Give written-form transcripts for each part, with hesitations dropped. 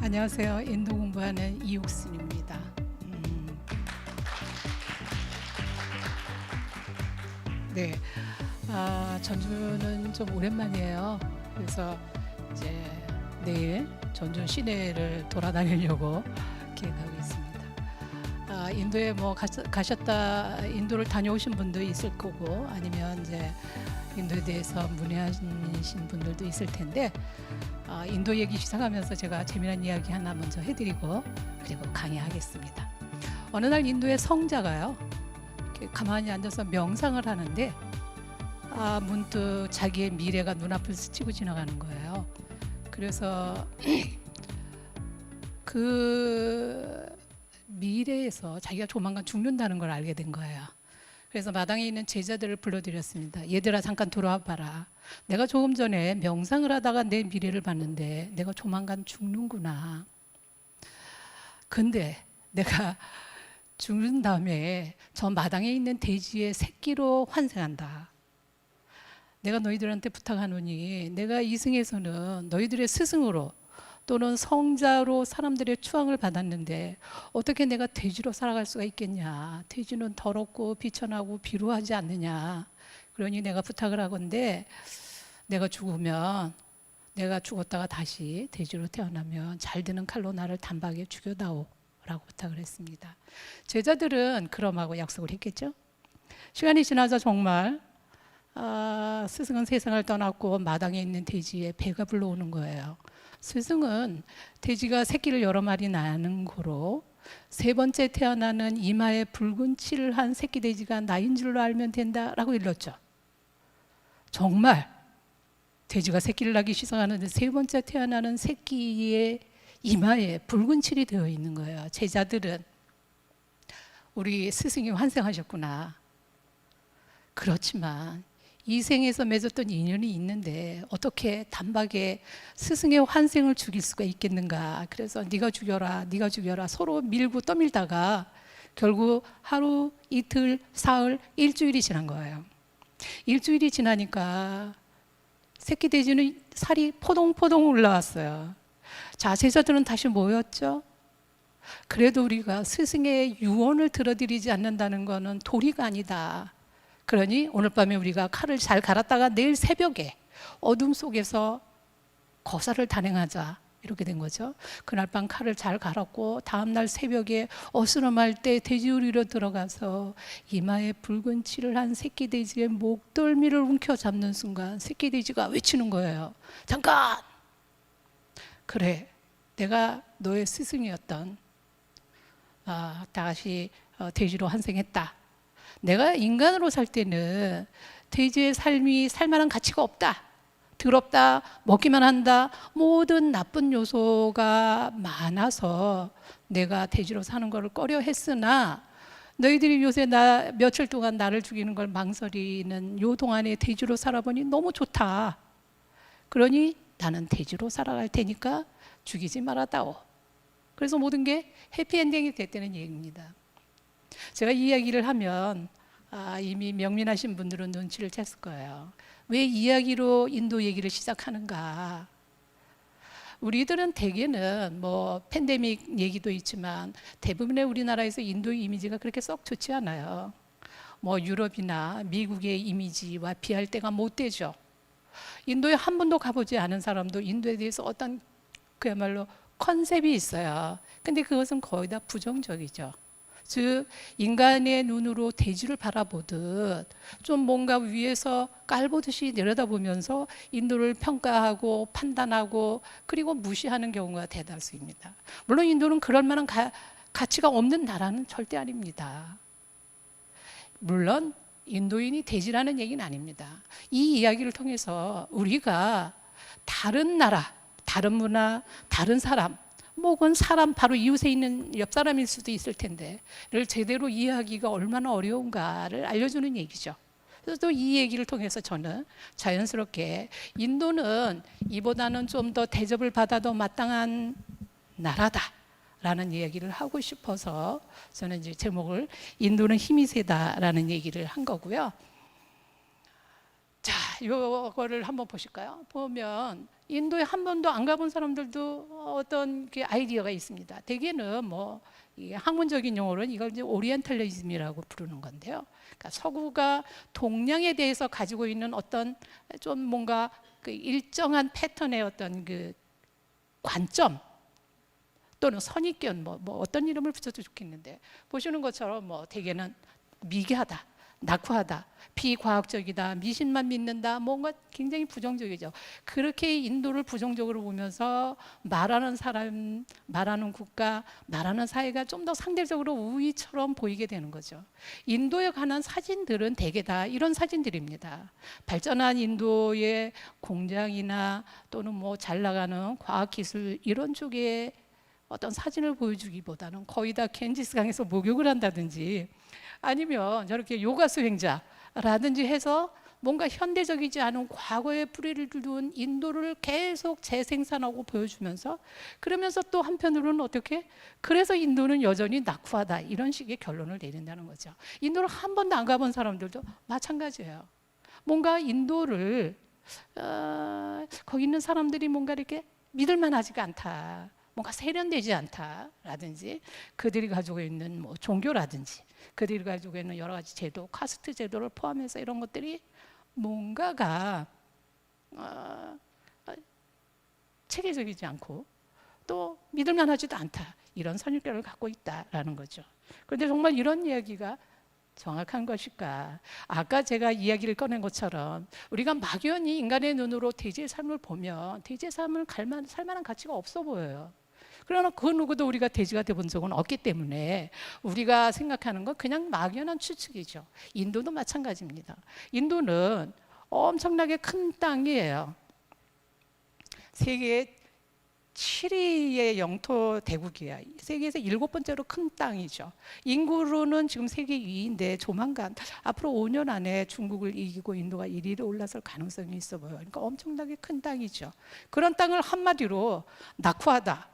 안녕하세요. 인도 공부하는 이옥순입니다. 네, 전주는 좀 오랜만이에요. 그래서 이제 내일 전주 시내를 돌아다니려고 계획하고 있습니다. 인도에 뭐 가셨다, 인도를 다녀오신 분도 있을 거고, 아니면 이제 인도에 대해서 문의하신 분들도 있을 텐데, 인도 얘기 시작하면서 제가 재미난 이야기 하나 먼저 해드리고 그리고 강의하겠습니다. 어느 날 인도의 성자가요, 이렇게 가만히 앉아서 명상을 하는데 문득 자기의 미래가 눈앞을 스치고 지나가는 거예요. 그래서 그 미래에서 자기가 조만간 죽는다는 걸 알게 된 거예요. 그래서 마당에 있는 제자들을 불러드렸습니다. 얘들아, 잠깐 들어와 봐라. 내가 조금 전에 명상을 하다가 내 미래를 봤는데 내가 조만간 죽는구나. 근데 내가 죽는 다음에 저 마당에 있는 돼지의 새끼로 환생한다. 내가 너희들한테 부탁하노니 내가 이승에서는 너희들의 스승으로 또는 성자로 사람들의 추앙을 받았는데 어떻게 내가 돼지로 살아갈 수가 있겠냐. 돼지는 더럽고 비천하고 비루하지 않느냐. 그러니 내가 부탁을 하건대 내가 죽으면, 내가 죽었다가 다시 돼지로 태어나면 잘 드는 칼로 나를 단박에 죽여다오 라고 부탁을 했습니다. 제자들은 그럼하고 약속을 했겠죠. 시간이 지나서 정말 스승은 세상을 떠났고 마당에 있는 돼지의 배가 불러오는 거예요. 스승은 돼지가 새끼를 여러 마리 낳는 거로 세 번째 태어나는 이마에 붉은 칠을 한 새끼 돼지가 나인 줄로 알면 된다라고 일렀죠. 정말 돼지가 새끼를 낳기 시작하는데 세 번째 태어나는 새끼의 이마에 붉은 칠이 되어 있는 거예요. 제자들은 우리 스승이 환생하셨구나. 그렇지만 이 생에서 맺었던 인연이 있는데 어떻게 단박에 스승의 환생을 죽일 수가 있겠는가. 그래서 네가 죽여라, 네가 죽여라 서로 밀고 떠밀다가 결국 하루, 이틀, 사흘, 일주일이 지난 거예요. 일주일이 지나니까 새끼 돼지는 살이 포동포동 올라왔어요. 자, 제자들은 다시 모였죠. 그래도 우리가 스승의 유언을 들어드리지 않는다는 것은 도리가 아니다. 그러니 오늘 밤에 우리가 칼을 잘 갈았다가 내일 새벽에 어둠 속에서 거사를 단행하자. 이렇게 된 거죠. 그날 밤 칼을 잘 갈았고 다음날 새벽에 어스름할 때 돼지우리로 들어가서 이마에 붉은 칠을 한 새끼 돼지의 목덜미를 움켜잡는 순간 새끼 돼지가 외치는 거예요. 잠깐! 그래, 내가 너의 스승이었던 다시 돼지로 환생했다. 내가 인간으로 살 때는 돼지의 삶이 살만한 가치가 없다. 더럽다, 먹기만 한다, 모든 나쁜 요소가 많아서 내가 돼지로 사는 것을 꺼려 했으나 너희들이 요새 며칠 동안 나를 죽이는 걸 망설이는 요 동안에 돼지로 살아보니 너무 좋다. 그러니 나는 돼지로 살아갈 테니까 죽이지 말아다오. 그래서 모든 게 해피엔딩이 됐다는 얘기입니다. 제가 이 이야기를 하면 이미 명민하신 분들은 눈치를 챘을 거예요. 왜 이야기로 인도 얘기를 시작하는가? 우리들은 대개는 뭐 팬데믹 얘기도 있지만 대부분의 우리나라에서 인도 이미지가 그렇게 썩 좋지 않아요. 뭐 유럽이나 미국의 이미지와 비할 때가 못 되죠. 인도에 한 번도 가보지 않은 사람도 인도에 대해서 어떤 그야말로 컨셉이 있어요. 근데 그것은 거의 다 부정적이죠. 즉 인간의 눈으로 돼지를 바라보듯 좀 뭔가 위에서 깔보듯이 내려다보면서 인도를 평가하고 판단하고 그리고 무시하는 경우가 대다수입니다. 물론 인도는 그럴 만한 가치가 없는 나라는 절대 아닙니다. 물론 인도인이 돼지라는 얘기는 아닙니다. 이 이야기를 통해서 우리가 다른 나라, 다른 문화, 다른 사람, 혹은 사람 바로 이웃에 있는 옆 사람일 수도 있을 텐데를 제대로 이해하기가 얼마나 어려운가를 알려주는 얘기죠. 그래서 또 이 얘기를 통해서 저는 자연스럽게 인도는 이보다는 좀 더 대접을 받아도 마땅한 나라다라는 얘기를 하고 싶어서 저는 이제 제목을 인도는 힘이 세다라는 얘기를 한 거고요. 자, 이거를 한번 보실까요? 보면 인도에 한 번도 안 가본 사람들도 어떤 그 아이디어가 있습니다. 대개는 뭐 이 학문적인 용어로는 이걸 이제 오리엔탈리즘이라고 부르는 건데요. 그러니까 서구가 동양에 대해서 가지고 있는 어떤 좀 뭔가 그 일정한 패턴의 어떤 그 관점 또는 선입견 뭐 어떤 이름을 붙여도 좋겠는데 보시는 것처럼 뭐 대개는 미개하다, 낙후하다, 비과학적이다, 미신만 믿는다, 뭔가 굉장히 부정적이죠. 그렇게 인도를 부정적으로 보면서 말하는 사람, 말하는 국가, 말하는 사회가 좀 더 상대적으로 우위처럼 보이게 되는 거죠. 인도에 관한 사진들은 대개 다 이런 사진들입니다. 발전한 인도의 공장이나 또는 뭐 잘 나가는 과학기술 이런 쪽에 어떤 사진을 보여주기보다는 거의 다 겐지스강에서 목욕을 한다든지 아니면 저렇게 요가 수행자라든지 해서 뭔가 현대적이지 않은 과거의 뿌리를 둔 인도를 계속 재생산하고 보여주면서 그러면서 또 한편으로는 어떻게 그래서 인도는 여전히 낙후하다 이런 식의 결론을 내린다는 거죠. 인도를 한 번도 안 가본 사람들도 마찬가지예요. 뭔가 인도를 거기 있는 사람들이 뭔가 이렇게 믿을만하지가 않다. 뭔가 세련되지 않다라든지 그들이 가지고 있는 뭐 종교라든지 그들이 가지고 있는 여러 가지 제도, 카스트 제도를 포함해서 이런 것들이 뭔가가 체계적이지 않고 또 믿을만하지도 않다. 이런 선입견을 갖고 있다라는 거죠. 그런데 정말 이런 이야기가 정확한 것일까? 아까 제가 이야기를 꺼낸 것처럼 우리가 막연히 인간의 눈으로 돼지의 삶을 보면 돼지의 삶을 살 만한 가치가 없어 보여요. 그러나 그 누구도 우리가 돼지가 돼본 적은 없기 때문에 우리가 생각하는 건 그냥 막연한 추측이죠. 인도도 마찬가지입니다. 인도는 엄청나게 큰 땅이에요. 세계 7위의 영토 대국이야. 세계에서 7번째로 큰 땅이죠. 인구로는 지금 세계 2위인데 조만간 앞으로 5년 안에 중국을 이기고 인도가 1위로 올라설 가능성이 있어 보여요. 그러니까 엄청나게 큰 땅이죠. 그런 땅을 한마디로 낙후하다,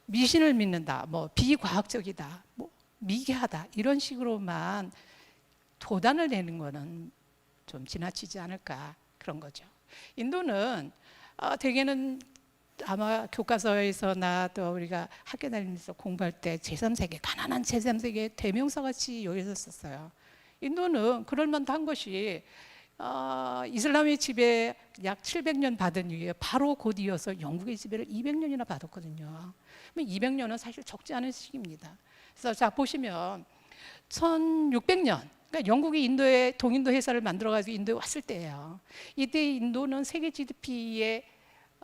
미신을 믿는다, 뭐 비과학적이다, 뭐 미개하다 이런 식으로만 도단을 내는 거는 좀 지나치지 않을까 그런 거죠. 인도는 대개는 아마 교과서에서나 또 우리가 학교 다니면서 공부할 때 제3세계, 가난한 제3세계 대명사같이 여겨졌었어요. 인도는 그럴 만한 것이 이슬람의 지배 약 700년 받은 이후에 바로 곧 이어서 영국의 지배를 200년이나 받았거든요. 200년은 사실 적지 않은 시기입니다. 그래서 자 보시면 1600년 그러니까 영국이 인도에 동인도 회사를 만들어가지고 인도에 왔을 때예요. 이때 인도는 세계 GDP의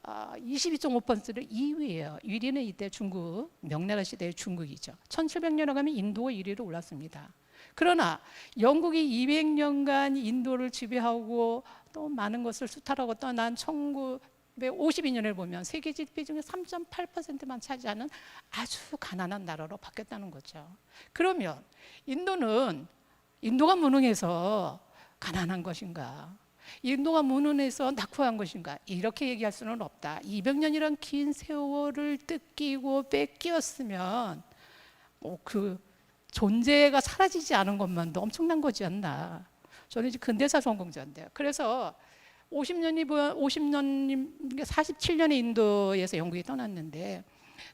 22.5%를 2위예요. 1위는 이때 중국, 명나라 시대의 중국이죠. 1700년에 가면 인도가 1위로 올랐습니다. 그러나 영국이 200년간 인도를 지배하고 또 많은 것을 수탈하고 떠난 1952년을 보면 세계 GDP 중에 3.8%만 차지하는 아주 가난한 나라로 바뀌었다는 거죠. 그러면 인도가 무능해서 가난한 것인가? 인도가 무능해서 낙후한 것인가? 이렇게 얘기할 수는 없다. 200년이란 긴 세월을 뜯기고 뺏기었으면 그 존재가 사라지지 않은 것만도 엄청난 거지 않나. 저는 이제 근대사 전공자인데요. 그래서 47년에 인도에서 영국이 떠났는데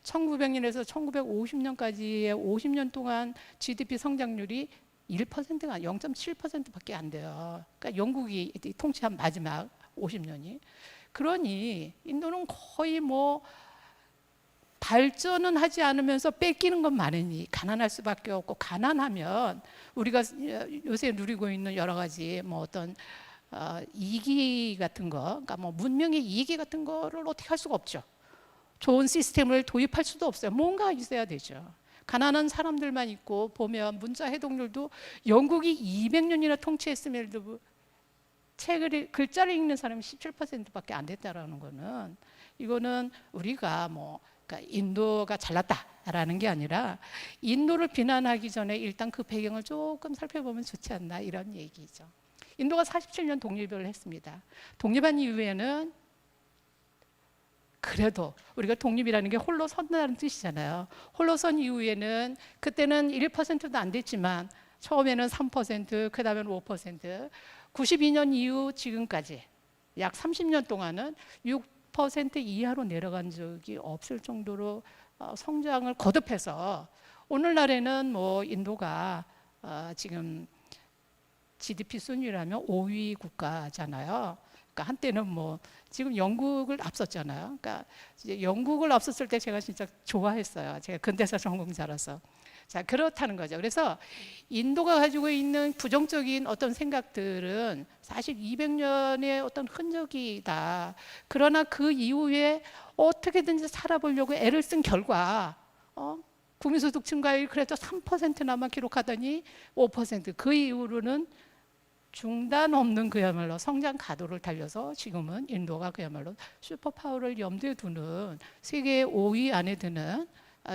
1900년에서 1950년까지의 50년 동안 GDP 성장률이 1%가 0.7%밖에 안 돼요. 그러니까 영국이 통치한 마지막 50년이. 그러니 인도는 거의 뭐 발전은 하지 않으면서 뺏기는 건 많으니 가난할 수밖에 없고 가난하면 우리가 요새 누리고 있는 여러 가지 뭐 어떤 이기 같은 거, 그러니까 뭐 문명의 이기 같은 거를 어떻게 할 수가 없죠. 좋은 시스템을 도입할 수도 없어요. 뭔가 있어야 되죠. 가난한 사람들만 있고 보면 문자 해독률도 영국이 200년이나 통치했음에도 글자를 읽는 사람이 17%밖에 안 됐다라는 거는 이거는 우리가 뭐 그러니까 인도가 잘났다라는 게 아니라 인도를 비난하기 전에 일단 그 배경을 조금 살펴보면 좋지 않나 이런 얘기죠. 인도가 47년 독립을 했습니다. 독립한 이후에는 그래도 우리가 독립이라는 게 홀로 선다는 뜻이잖아요. 홀로 선 이후에는 그때는 1%도 안 됐지만 처음에는 3%, 그 다음에는 5%. 92년 이후 지금까지 약 30년 동안은 6% 이하로 내려간 적이 없을 정도로 성장을 거듭해서 오늘날에는 뭐 인도가 지금 GDP 순위라면 5위 국가잖아요. 그러니까 한때는 뭐 지금 영국을 앞섰잖아요. 그러니까 이제 영국을 앞섰을 때 제가 진짜 좋아했어요. 제가 근대사 전공자라서. 자, 그렇다는 거죠. 그래서 인도가 가지고 있는 부정적인 어떤 생각들은 사실 200년의 어떤 흔적이다. 그러나 그 이후에 어떻게든지 살아보려고 애를 쓴 결과 국민소득 증가율 그래도 3%나만 기록하더니 5%. 그 이후로는 중단 없는 그야말로 성장 가도를 달려서 지금은 인도가 그야말로 슈퍼파워를 염두에 두는 세계 5위 안에 드는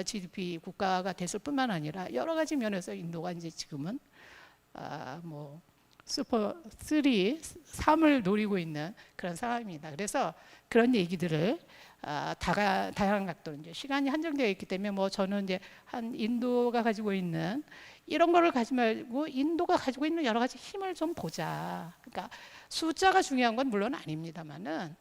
GDP 국가가 됐을 뿐만 아니라 여러 가지 면에서 인도가 이제 지금은 뭐 슈퍼 3을 노리고 있는 그런 상황입니다. 그래서 그런 얘기들을 다양한 각도로 이제 시간이 한정되어 있기 때문에 뭐 저는 이제 한 인도가 가지고 있는 이런 거를 가지 말고 인도가 가지고 있는 여러 가지 힘을 좀 보자. 그러니까 숫자가 중요한 건 물론 아닙니다만은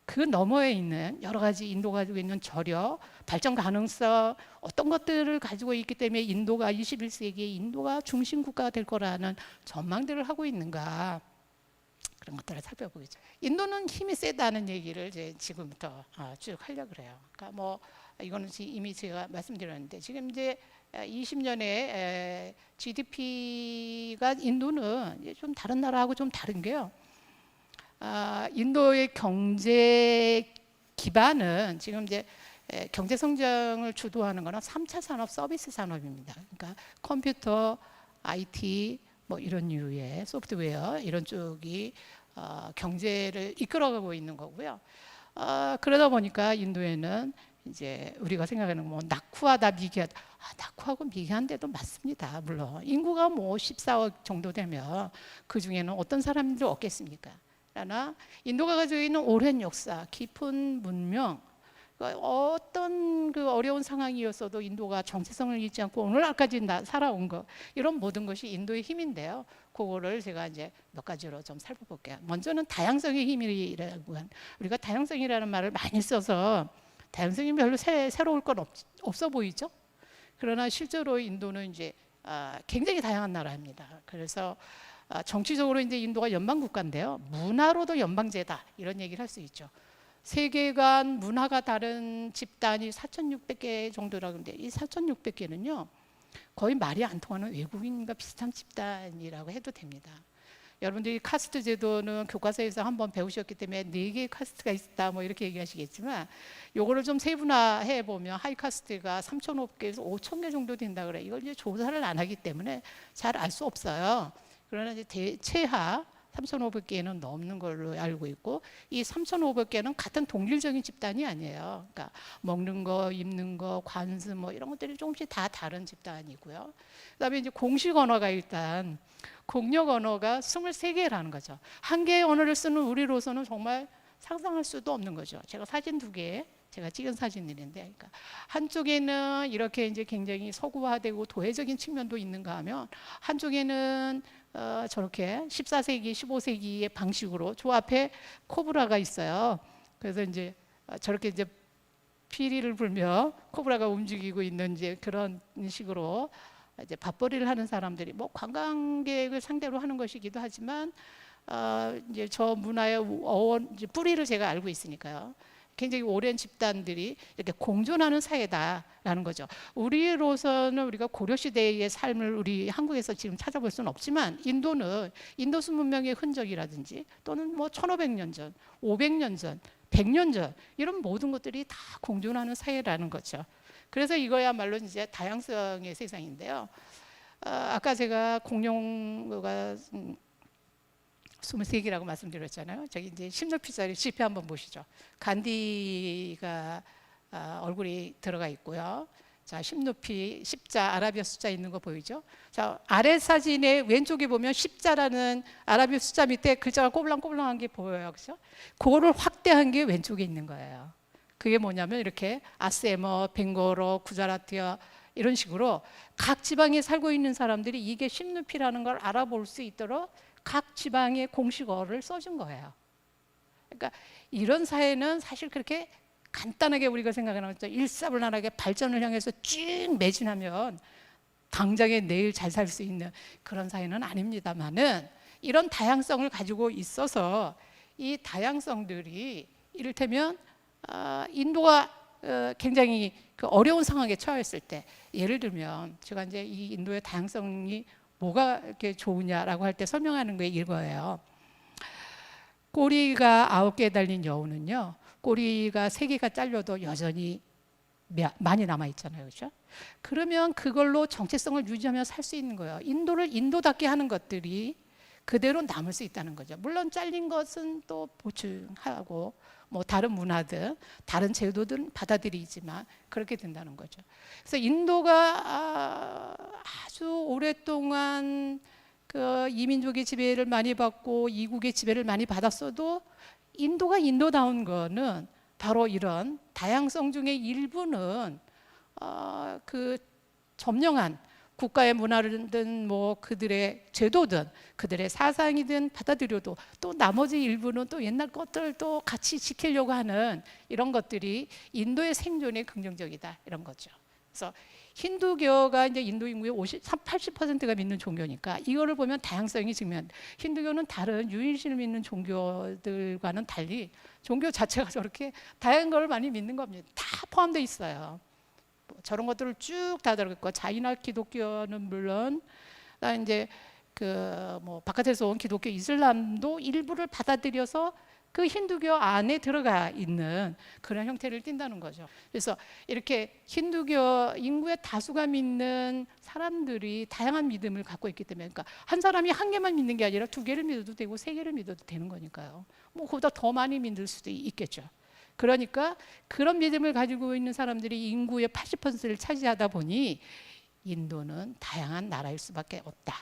그 너머에 있는 여러 가지 인도가 가지고 있는 저력, 발전 가능성 어떤 것들을 가지고 있기 때문에 인도가 21세기에 인도가 중심 국가가 될 거라는 전망들을 하고 있는가 그런 것들을 살펴보겠죠. 인도는 힘이 세다는 얘기를 이제 지금부터 쭉 하려고 그래요. 그러니까 뭐 이거는 이미 제가 말씀드렸는데 지금 이제 20년에 GDP가 인도는 이제 좀 다른 나라하고 좀 다른 게요. 인도의 경제 기반은 지금 이제 경제 성장을 주도하는 거는 3차 산업 서비스 산업입니다. 그러니까 컴퓨터, IT 뭐 이런 류의 소프트웨어 이런 쪽이 경제를 이끌어가고 있는 거고요. 그러다 보니까 인도에는 이제 우리가 생각하는 뭐 낙후하다 미개하다 낙후하고 미개한데도 맞습니다. 물론 인구가 뭐 14억 정도 되면 그 중에는 어떤 사람들이 없겠습니까? 그러나 인도가 가지고 있는 오랜 역사, 깊은 문명, 어떤 그 어려운 상황이었어도 인도가 정체성을 잃지 않고 오늘날까지 살아온 것 이런 모든 것이 인도의 힘인데요. 그거를 제가 이제 몇 가지로 좀 살펴볼게요. 먼저는 다양성의 힘이라고 한 우리가 다양성이라는 말을 많이 써서 다양성이 별로 새로울 건 없어 보이죠. 그러나 실제로 인도는 이제 굉장히 다양한 나라입니다. 그래서 정치적으로 이제 인도가 연방 국가인데요. 문화로도 연방제다 이런 얘기를 할 수 있죠. 세계관 문화가 다른 집단이 4,600개 정도라고 하는데 이 4,600개는요 거의 말이 안 통하는 외국인과 비슷한 집단이라고 해도 됩니다. 여러분들이 카스트 제도는 교과서에서 한번 배우셨기 때문에 4개의 카스트가 있다 뭐 이렇게 얘기하시겠지만 요거를 좀 세분화해 보면 하이 카스트가 3,500개에서 5,000개 정도 된다 그래. 이걸 이제 조사를 안 하기 때문에 잘 알 수 없어요. 그러나 이제 최하 3,500개는 넘는 걸로 알고 있고 이 3,500개는 같은 동일적인 집단이 아니에요. 그러니까 먹는 거, 입는 거, 관습 뭐 이런 것들이 조금씩 다 다른 집단이고요. 그다음에 이제 공식 언어가 일단 공용 언어가 23개라는 거죠. 한 개의 언어를 쓰는 우리로서는 정말 상상할 수도 없는 거죠. 제가 사진 2개 제가 찍은 사진들인데, 그러니까 한쪽에는 이렇게 이제 굉장히 서구화되고 도회적인 측면도 있는가 하면 한쪽에는 저렇게 14세기, 15세기의 방식으로 저 앞에 코브라가 있어요. 그래서 이제 저렇게 이제 피리를 불며 코브라가 움직이고 있는 이제 그런 식으로 이제 밥벌이를 하는 사람들이 뭐 관광객을 상대로 하는 것이기도 하지만 이제 저 문화의 이제 뿌리를 제가 알고 있으니까요. 굉장히 오랜 집단들이 이렇게 공존하는 사회다라는 거죠. 우리로서는 우리가 고려시대의 삶을 우리 한국에서 지금 찾아볼 수는 없지만 인도는 인도수 문명의 흔적이라든지 또는 뭐 1500년 전, 500년 전, 100년 전 이런 모든 것들이 다 공존하는 사회라는 거죠. 그래서 이거야말로 이제 다양성의 세상인데요. 아까 제가 공룡가 23개라고 말씀드렸잖아요. 저기 이제 10높이짜리 지표 한번 보시죠. 간디가 얼굴이 들어가 있고요. 자, 10높이 십자 아라비아 숫자 있는 거 보이죠? 자, 아래 사진의 왼쪽에 보면 십자라는 아라비아 숫자 밑에 글자가 꼬불랑꼬불랑한 게 보여요. 그렇죠? 그거를 확대한 게 왼쪽에 있는 거예요. 그게 뭐냐면 이렇게 아세머, 벵고로, 구자라티아 이런 식으로 각 지방에 살고 있는 사람들이 이게 10높이라는 걸 알아볼 수 있도록 각 지방의 공식어를 써준 거예요. 그러니까 이런 사회는 사실 그렇게 간단하게 우리가 생각하는 것처럼 일사불란하게 발전을 향해서 쭉 매진하면 당장에 내일 잘 살 수 있는 그런 사회는 아닙니다만은, 이런 다양성을 가지고 있어서 이 다양성들이 이를테면 인도가 굉장히 그 어려운 상황에 처했을 때, 예를 들면 제가 이제 이 인도의 다양성이 뭐가 이렇게 좋으냐라고 할 때 설명하는 게 이거예요. 꼬리가 9개 달린 여우는요, 꼬리가 3개가 잘려도 여전히 많이 남아 있잖아요, 그렇죠? 그러면 그걸로 정체성을 유지하며 살 수 있는 거예요. 인도를 인도답게 하는 것들이 그대로 남을 수 있다는 거죠. 물론 잘린 것은 또 보충하고 뭐 다른 문화들, 다른 제도들은 받아들이지만 그렇게 된다는 거죠. 그래서 인도가 아주 오랫동안 그 이민족의 지배를 많이 받고 이국의 지배를 많이 받았어도 인도가 인도다운 거는 바로 이런 다양성 중에 일부는 그 점령한 국가의 문화든 뭐 그들의 제도든 그들의 사상이든 받아들여도 또 나머지 일부는 또 옛날 것들도 같이 지키려고 하는 이런 것들이 인도의 생존에 긍정적이다, 이런 거죠. 그래서 힌두교가 이제 인도 인구의 80%가 믿는 종교니까 이거를 보면 다양성이 증명. 힌두교는 다른 유일신을 믿는 종교들과는 달리 종교 자체가 저렇게 다양한 걸 많이 믿는 겁니다. 다 포함되어 있어요. 저런 것들을 쭉 다 들어있고, 자이나 기독교는 물론 이제 그 뭐 바깥에서 온 기독교 이슬람도 일부를 받아들여서 그 힌두교 안에 들어가 있는 그런 형태를 띈다는 거죠. 그래서 이렇게 힌두교 인구의 다수가 믿는 사람들이 다양한 믿음을 갖고 있기 때문에, 그러니까 한 사람이 한 개만 믿는 게 아니라 2개를 믿어도 되고 3개를 믿어도 되는 거니까요. 뭐 그보다 더 많이 믿을 수도 있겠죠. 그러니까 그런 믿음을 가지고 있는 사람들이 인구의 80%를 차지하다 보니 인도는 다양한 나라일 수밖에 없다.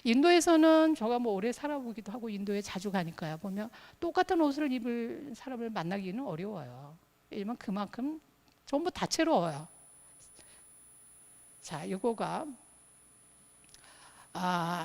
인도에서는 제가 뭐 오래 살아보기도 하고 인도에 자주 가니까요, 보면 똑같은 옷을 입을 사람을 만나기는 어려워요. 왜냐면 그만큼 전부 다채로워요. 자, 이거가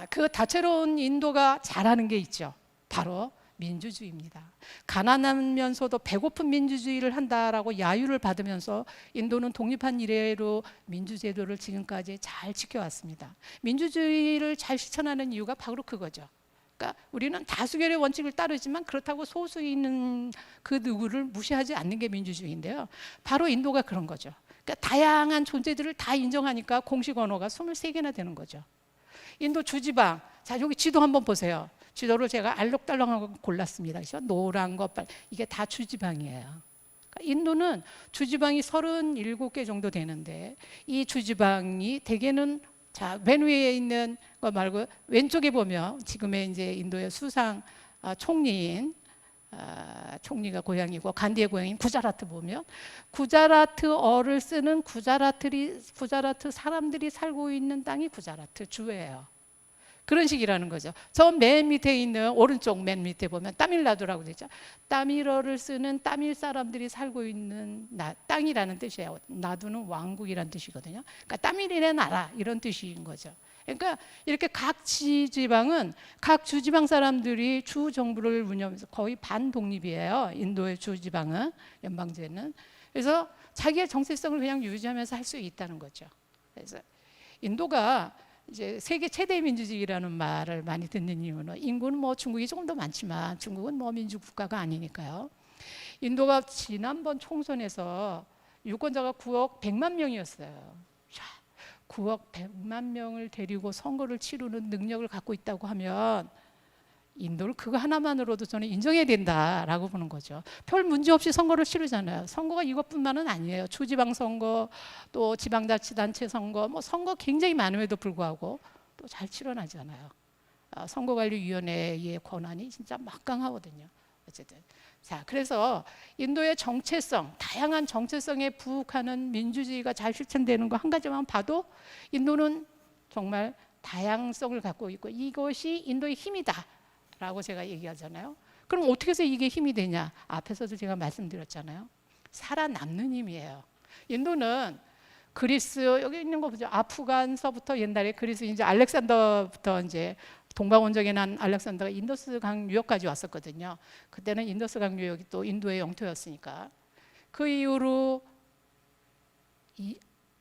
그 다채로운 인도가 잘하는 게 있죠. 바로 민주주의입니다. 가난하면서도 배고픈 민주주의를 한다라고 야유를 받으면서 인도는 독립한 이래로 민주제도를 지금까지 잘 지켜왔습니다. 민주주의를 잘 실천하는 이유가 바로 그거죠. 그러니까 우리는 다수결의 원칙을 따르지만 그렇다고 소수 있는 그 누구를 무시하지 않는 게 민주주의인데요. 바로 인도가 그런 거죠. 그러니까 다양한 존재들을 다 인정하니까 공식 언어가 23개나 되는 거죠. 인도 주지방, 자 여기 지도 한번 보세요. 지도를 제가 알록달록하고 골랐습니다. 그렇죠? 노란 거, 빨, 이게 다 주지방이에요. 그러니까 인도는 주지방이 37개 정도 되는데, 이 주지방이 대개는 자, 맨 위에 있는 거 말고 왼쪽에 보면 지금의 이제 인도의 수상 총리인 총리가 고향이고 간디의 고향인 구자라트 보면 구자라트어를 쓰는 구자라트 사람들이 살고 있는 땅이 구자라트 주예요. 그런 식이라는 거죠. 저 맨 밑에 있는 오른쪽 맨 밑에 보면 따밀나두라고 되죠. 따밀어를 쓰는 따밀 사람들이 살고 있는 땅이라는 뜻이에요. 나두는 왕국이라는 뜻이거든요. 그러니까 따밀이라는 나라 이런 뜻인 거죠. 그러니까 이렇게 각 지방은 각 주지방 사람들이 주 정부를 운영하면서 거의 반독립이에요. 인도의 주지방은, 연방제는. 그래서 자기의 정체성을 그냥 유지하면서 할 수 있다는 거죠. 그래서 인도가 이제 세계 최대 민주주의라는 말을 많이 듣는 이유는, 인구는 뭐 중국이 조금 더 많지만 중국은 뭐 민주 국가가 아니니까요. 인도가 지난번 총선에서 유권자가 9억 100만 명이었어요. 9억 100만 명을 데리고 선거를 치르는 능력을 갖고 있다고 하면 인도를 그거 하나만으로도 저는 인정해야 된다라고 보는 거죠. 별 문제 없이 선거를 치르잖아요. 선거가 이것뿐만은 아니에요. 주지방 선거, 또 지방자치단체 선거, 뭐 선거 굉장히 많음에도 불구하고 또 잘 치러나잖아요. 선거관리위원회의 권한이 진짜 막강하거든요. 어쨌든 자, 그래서 인도의 정체성, 다양한 정체성에 부합하는 민주주의가 잘 실천되는 거 한 가지만 봐도 인도는 정말 다양성을 갖고 있고 이것이 인도의 힘이다 라고 제가 얘기하잖아요. 그럼 어떻게 해서 이게 힘이 되냐? 앞에서도 제가 말씀드렸잖아요. 살아남는 힘이에요. 인도는 그리스, 여기 있는 거 보죠. 아프간서부터 옛날에 그리스 이제 알렉산더부터 이제 동방원적에 난 알렉산더가 인더스 강 유역까지 왔었거든요. 그때는 인더스 강 유역이 또 인도의 영토였으니까. 그 이후로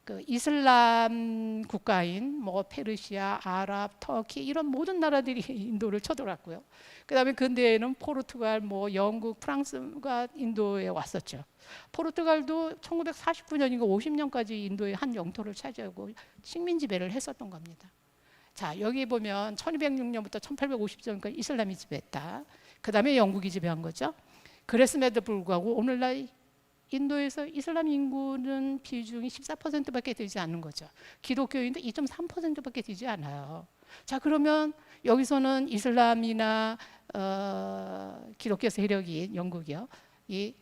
그 이슬람 국가인 뭐 페르시아, 아랍, 터키 이런 모든 나라들이 인도를 쳐들어왔고요. 그다음에 근대에는 포르투갈, 뭐 영국, 프랑스가 인도에 왔었죠. 포르투갈도 1949년인가 50년까지 인도의 한 영토를 차지하고 식민 지배를 했었던 겁니다. 자, 여기 보면 1206년부터 1850년까지 이슬람이 지배했다. 그다음에 영국이 지배한 거죠. 그랬음에도 불구하고 오늘날 인도에서 이슬람 인구는 비중이 14%밖에 되지 않는 거죠. 기독교인도 2.3%밖에 되지 않아요. 자, 그러면 여기서는 이슬람이나 기독교 세력인 영국이요, 이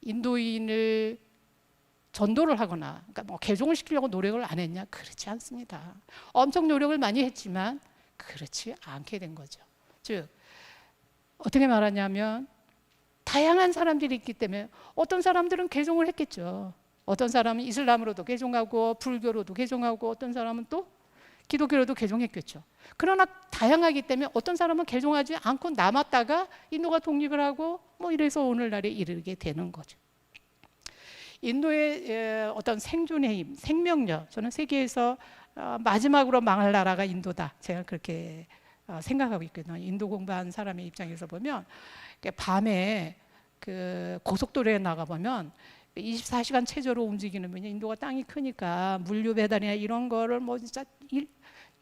인도인을 전도를 하거나, 그러니까 뭐 개종을 시키려고 노력을 안 했냐? 그렇지 않습니다. 엄청 노력을 많이 했지만 그렇지 않게 된 거죠. 즉 어떻게 말하냐면 다양한 사람들이 있기 때문에 어떤 사람들은 개종을 했겠죠. 어떤 사람은 이슬람으로도 개종하고 불교로도 개종하고 어떤 사람은 또 기독교로도 개종했겠죠. 그러나 다양하기 때문에 어떤 사람은 개종하지 않고 남았다가 인도가 독립을 하고 뭐 이래서 오늘날에 이르게 되는 거죠. 인도의 어떤 생존의 힘, 생명력, 저는 세계에서 마지막으로 망할 나라가 인도다. 제가 그렇게 생각하고 있거든요. 인도 공부한 사람의 입장에서 보면 밤에 그 고속도로에 나가 보면 24시간 체조로 움직이는 분이 인도가 땅이 크니까 물류 배달이나 이런 거를 뭐 진짜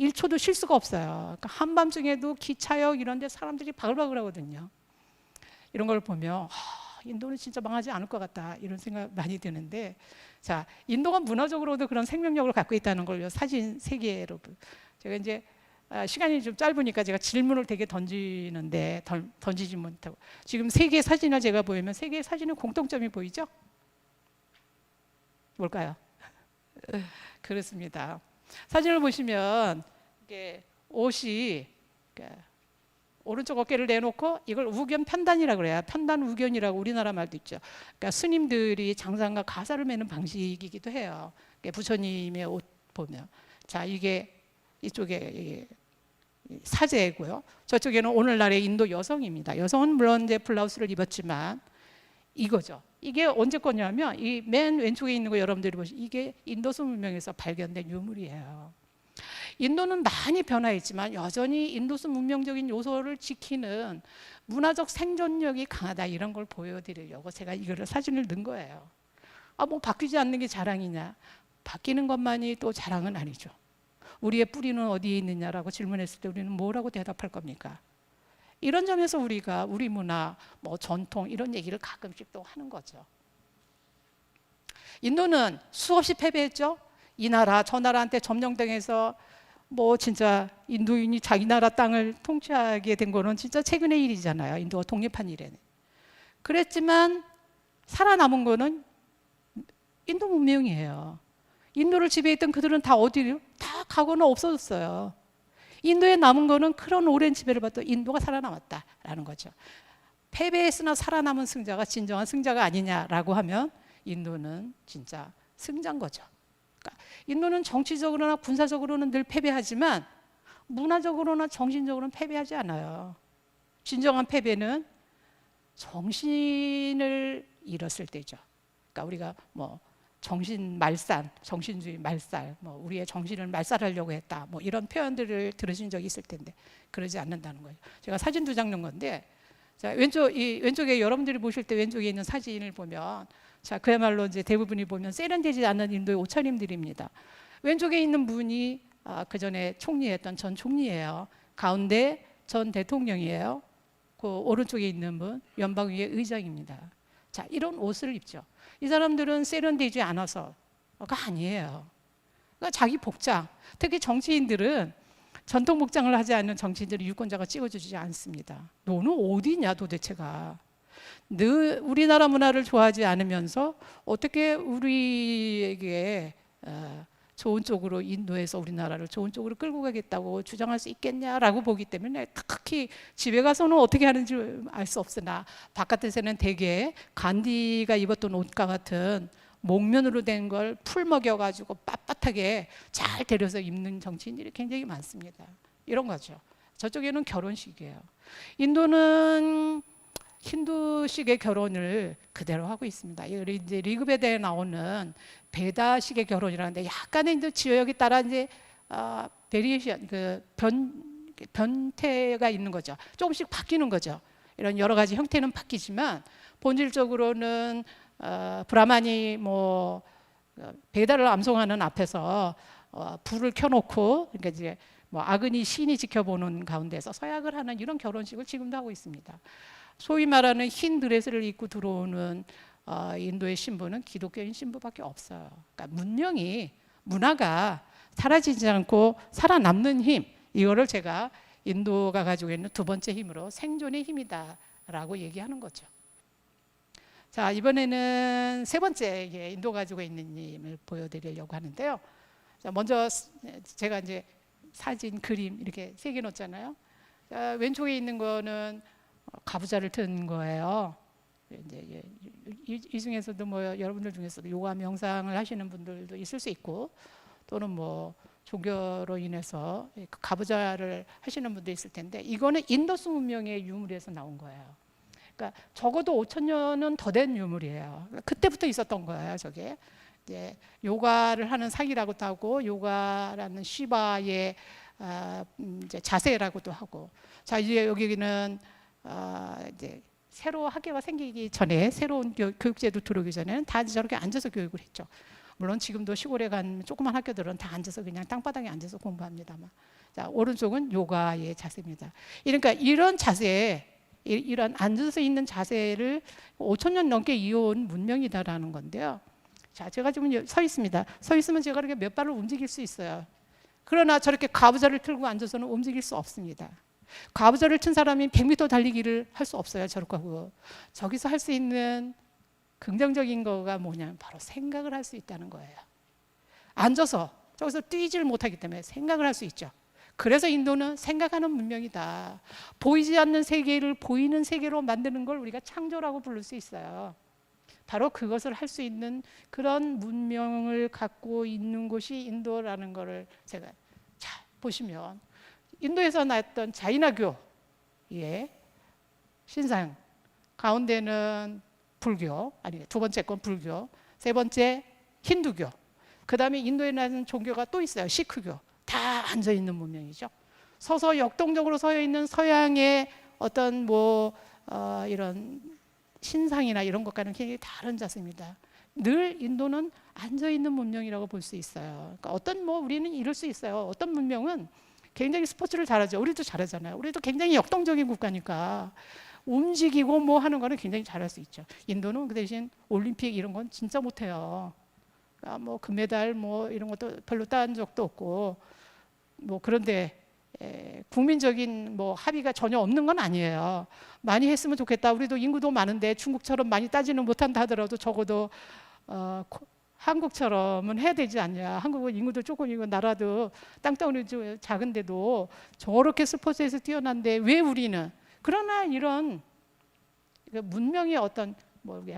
1초도 쉴 수가 없어요. 그러니까 한밤중에도 기차역 이런 데 사람들이 바글바글 하거든요. 이런 걸 보면 인도는 진짜 망하지 않을 것 같다 이런 생각 많이 드는데, 자, 인도가 문화적으로도 그런 생명력을 갖고 있다는 걸 사진 3개로 제가 이제 시간이 좀 짧으니까 제가 질문을 되게 던지는데 던지지 못하고, 지금 3개의 사진을 제가 보이면 3개의 사진은 공통점이 보이죠? 뭘까요? 그렇습니다. 사진을 보시면 이게 옷이 오른쪽 어깨를 내놓고 이걸 우견 편단이라고 그래요. 편단 우견이라고 우리나라 말도 있죠. 그러니까 스님들이 장상과 가사를 매는 방식이기도 해요. 부처님의 옷 보면, 자, 이게 이쪽에 사제고요. 저쪽에는 오늘날의 인도 여성입니다. 여성은 물론 이제 블라우스를 입었지만 이거죠. 이게 언제 거냐면 이 맨 왼쪽에 있는 거 여러분들이 보시면 이게 인도수 문명에서 발견된 유물이에요. 인도는 많이 변화했지만 여전히 인도수 문명적인 요소를 지키는 문화적 생존력이 강하다, 이런 걸 보여드리려고 제가 이거를 사진을 넣은 거예요. 뭐 바뀌지 않는 게 자랑이냐? 바뀌는 것만이 또 자랑은 아니죠. 우리의 뿌리는 어디에 있느냐라고 질문했을 때 우리는 뭐라고 대답할 겁니까? 이런 점에서 우리가 우리 문화, 뭐 전통 이런 얘기를 가끔씩 또 하는 거죠. 인도는 수없이 패배했죠. 이 나라 저 나라한테 점령당해서 뭐 진짜 인도인이 자기 나라 땅을 통치하게 된 거는 진짜 최근의 일이잖아요. 인도가 독립한 이래는. 그랬지만 살아남은 거는 인도 문명이에요. 인도를 지배했던 그들은 다 어디로? 다 가거나 없어졌어요. 인도에 남은 거는 그런 오랜 지배를 받던 인도가 살아남았다라는 거죠. 패배했으나 살아남은 승자가 진정한 승자가 아니냐라고 하면 인도는 진짜 승자인 거죠. 그러니까 인도는 정치적으로나 군사적으로는 늘 패배하지만 문화적으로나 정신적으로는 패배하지 않아요. 진정한 패배는 정신을 잃었을 때죠. 그러니까 우리가 뭐 정신 말살, 정신주의 말살, 뭐 우리의 정신을 말살하려고 했다, 뭐 이런 표현들을 들으신 적이 있을 텐데 그러지 않는다는 거예요. 제가 사진 2장 넣은 건데, 자, 왼쪽에 여러분들이 보실 때 왼쪽에 있는 사진을 보면, 자, 그야말로 이제 대부분이 보면 세련되지 않은 인도의 옷차림들입니다. 왼쪽에 있는 분이 그 전에 총리했던 전 총리예요. 가운데 전 대통령이에요. 그 오른쪽에 있는 분 연방위의 의장입니다. 자, 이런 옷을 입죠. 이 사람들은 세련되지 않아서가 아니에요. 그러니까 자기 복장, 특히 정치인들은 전통 복장을 하지 않는 정치인들이 유권자가 찍어주지 않습니다. 너는 어디냐 도대체가. 늘 우리나라 문화를 좋아하지 않으면서 어떻게 우리에게 좋은 쪽으로 인도에서 우리나라를 좋은 쪽으로 끌고 가겠다고 주장할 수 있겠냐라고 보기 때문에, 특히 집에 가서는 어떻게 하는지 알 수 없으나 바깥에서는 대개 간디가 입었던 옷과 같은 목면으로 된 걸 풀 먹여가지고 빳빳하게 잘 데려서 입는 정치인들이 굉장히 많습니다. 이런 거죠. 저쪽에는 결혼식이에요. 인도는 힌두식의 결혼을 그대로 하고 있습니다. 이제 리그베다에 나오는 베다식의 결혼이라는데 약간의 이제 지역에 따라 이제 베리에이션 변태가 있는 거죠. 조금씩 바뀌는 거죠. 이런 여러 가지 형태는 바뀌지만 본질적으로는 브라만이 뭐 베다를 암송하는 앞에서 불을 켜놓고 그러니까 이제 뭐 아그니 신이 지켜보는 가운데서 서약을 하는 이런 결혼식을 지금도 하고 있습니다. 소위 말하는 흰 드레스를 입고 들어오는 인도의 신부는 기독교인 신부밖에 없어요. 그러니까 문화가 사라지지 않고 살아남는 힘, 이거를 제가 인도가 가지고 있는 두 번째 힘으로 생존의 힘이다라고 얘기하는 거죠. 자, 이번에는 세 번째 인도가 가지고 있는 힘을 보여드리려고 하는데요. 자, 먼저 제가 이제 사진, 그림 이렇게 새겨놓잖아요. 자, 왼쪽에 있는 거는 가부좌를 튼 거예요. 이제 이 중에서도 뭐 여러분들 중에서도 요가 명상을 하시는 분들도 있을 수 있고 또는 뭐 종교로 인해서 가부좌를 하시는 분도 있을 텐데 이거는 인더스 문명의 유물에서 나온 거예요. 그러니까 적어도 5,000년은 더 된 유물이에요. 그때부터 있었던 거예요. 저게 이제 요가를 하는 상이라고도 하고 요가라는 시바의 이제 자세라고도 하고. 자, 이제 여기는 이제 새로 학교가 생기기 전에 새로운 교육제도 들어오기 전에는 다 저렇게 앉아서 교육을 했죠. 물론 지금도 시골에 간 조그만 학교들은 다 앉아서 그냥 땅바닥에 앉아서 공부합니다만. 자, 오른쪽은 요가의 자세입니다. 그러니까 이런 자세, 이런 앉아서 있는 자세를 5,000년 넘게 이어온 문명이다라는 건데요. 자, 제가 지금 서 있습니다. 서 있으면 제가 이렇게 몇 발을 움직일 수 있어요. 그러나 저렇게 가부좌를 틀고 앉아서는 움직일 수 없습니다. 가부좌를 튼 사람이 100m 달리기를 할 수 없어요. 저렇고 저기서 할 수 있는 긍정적인 거가 뭐냐면 바로 생각을 할 수 있다는 거예요. 앉아서 저기서 뛰지를 못하기 때문에 생각을 할 수 있죠. 그래서 인도는 생각하는 문명이다. 보이지 않는 세계를 보이는 세계로 만드는 걸 우리가 창조라고 부를 수 있어요. 바로 그것을 할 수 있는 그런 문명을 갖고 있는 곳이 인도라는 거를 제가 자 보시면 인도에서 나왔던 자이나교의 신상 가운데는 불교, 아니 두 번째 건 불교, 세 번째 힌두교, 그 다음에 인도에 나는 종교가 또 있어요. 시크교. 다 앉아 있는 문명이죠. 서서 역동적으로 서 있는 서양의 어떤 이런 신상이나 이런 것과는 굉장히 다른 자세입니다. 늘 인도는 앉아 있는 문명이라고 볼 수 있어요. 그러니까 우리는 이럴 수 있어요. 어떤 문명은 굉장히 스포츠를 잘하죠. 우리도 잘하잖아요. 우리도 굉장히 역동적인 국가니까 움직이고 뭐 하는 거는 굉장히 잘할 수 있죠. 인도는 그 대신 올림픽 이런 건 진짜 못해요. 그러니까 뭐 금메달 뭐 이런 것도 별로 딴 적도 없고 그런데 국민적인 합의가 전혀 없는 건 아니에요. 많이 했으면 좋겠다. 우리도 인구도 많은데 중국처럼 많이 따지는 못한다 하더라도 적어도 한국처럼은 해야 되지 않냐. 한국은 인구도 조금이고 나라도 땅덩어리 작은데도 저렇게 스포츠에서 뛰어난데 왜 우리는? 그러나 이런 문명의 어떤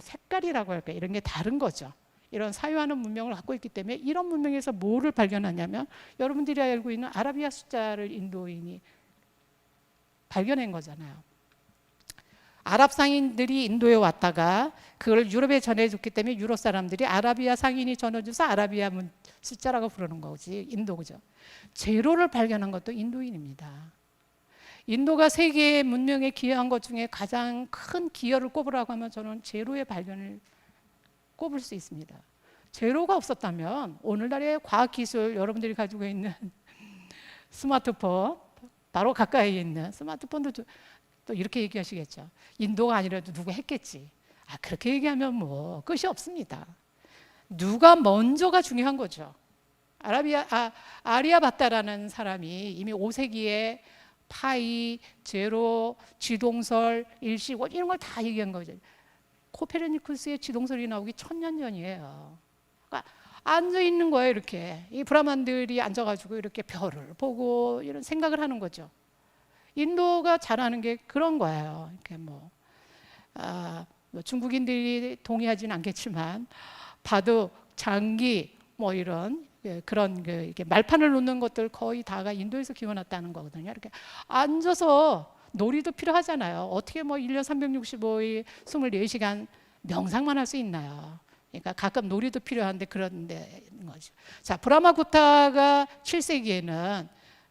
색깔이라고 할까 이런 게 다른 거죠. 이런 사유하는 문명을 갖고 있기 때문에 이런 문명에서 뭐를 발견하냐면 여러분들이 알고 있는 아라비아 숫자를 인도인이 발견한 거잖아요. 아랍 상인들이 인도에 왔다가 그걸 유럽에 전해줬기 때문에 유럽 사람들이 아라비아 상인이 전해줘서 아라비아 숫자라고 부르는 거지. 인도죠. 제로를 발견한 것도 인도인입니다. 인도가 세계 문명에 기여한 것 중에 가장 큰 기여를 꼽으라고 하면 저는 제로의 발견을 꼽을 수 있습니다. 제로가 없었다면 오늘날의 과학기술 여러분들이 가지고 있는 스마트폰 바로 가까이에 있는 스마트폰도 또 이렇게 얘기하시겠죠. 인도가 아니라도 누가 했겠지. 그렇게 얘기하면 끝이 없습니다. 누가 먼저가 중요한 거죠. 아리아바타라는 사람이 이미 5세기에 파이, 제로, 지동설, 일시원 이런 걸 다 얘기한 거죠. 코페르니쿠스의 지동설이 나오기 1000년 전이에요. 그러니까 앉아 있는 거예요. 이렇게 이 브라만들이 앉아가지고 이렇게 별을 보고 이런 생각을 하는 거죠. 인도가 잘하는 게 그런 거예요. 이렇게 중국인들이 동의하지는 않겠지만 바둑, 장기 이런 그런 이렇게 말판을 놓는 것들 거의 다가 인도에서 키워놨다는 거거든요. 이렇게 앉아서 놀이도 필요하잖아요. 어떻게 뭐 1년 365일 24시간 명상만 할 수 있나요? 그러니까 가끔 놀이도 필요한데 그런 데 거죠. 자, 브라마구타가 7세기에는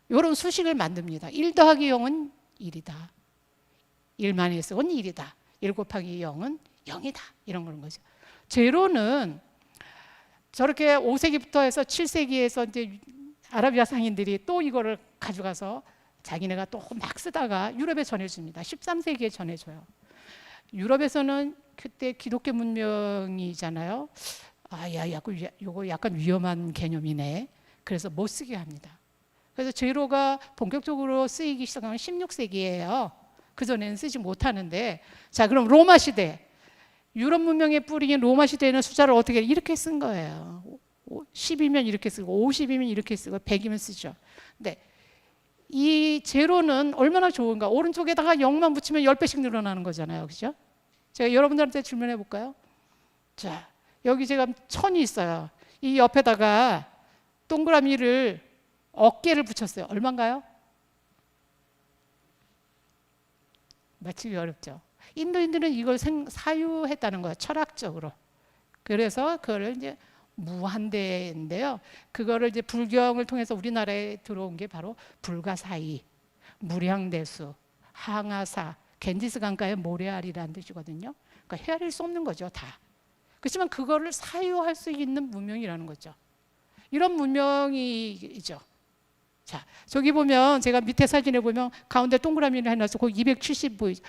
이런 수식을 만듭니다. 1 더하기 0은 1이다. 1 마이너스 1은 1이다. 1 곱하기 0은 0이다. 이런 그런 거죠. 제로는 저렇게 5세기부터 해서 7세기에서 이제 아라비아 상인들이 또 이거를 가져가서 자기네가 또 막 쓰다가 유럽에 전해줍니다. 13세기에 전해줘요. 유럽에서는 그때 기독교 문명이잖아요. 이거 약간 위험한 개념이네. 그래서 못 쓰게 합니다. 그래서 제로가 본격적으로 쓰이기 시작한 건 16세기예요. 그전에는 쓰지 못하는데, 자, 그럼 로마 시대, 유럽 문명의 뿌리인 로마 시대에는 숫자를 어떻게 이렇게 쓴 거예요. 10이면 이렇게 쓰고 50이면 이렇게 쓰고 100이면 쓰죠. 근데 이 제로는 얼마나 좋은가. 오른쪽에다가 0만 붙이면 10배씩 늘어나는 거잖아요. 그죠? 제가 여러분들한테 질문해 볼까요? 자, 여기 제가 1000이 있어요. 이 옆에다가 동그라미를 어깨를 붙였어요. 얼마인가요? 맞히기 어렵죠. 인도인들은 이걸 사유했다는 거예요. 철학적으로. 그래서 그거를 이제 무한대인데요. 그거를 이제 불경을 통해서 우리나라에 들어온 게 바로 불가사의, 무량대수, 항아사, 겐지스 강가의 모래알이라는 뜻이거든요. 그러니까 헤아릴 수 없는 거죠, 다. 그렇지만 그거를 사유할 수 있는 문명이라는 거죠. 이런 문명이죠. 자, 저기 보면 제가 밑에 사진에 보면 가운데 동그라미를 해놨어. 거기 270 보이죠.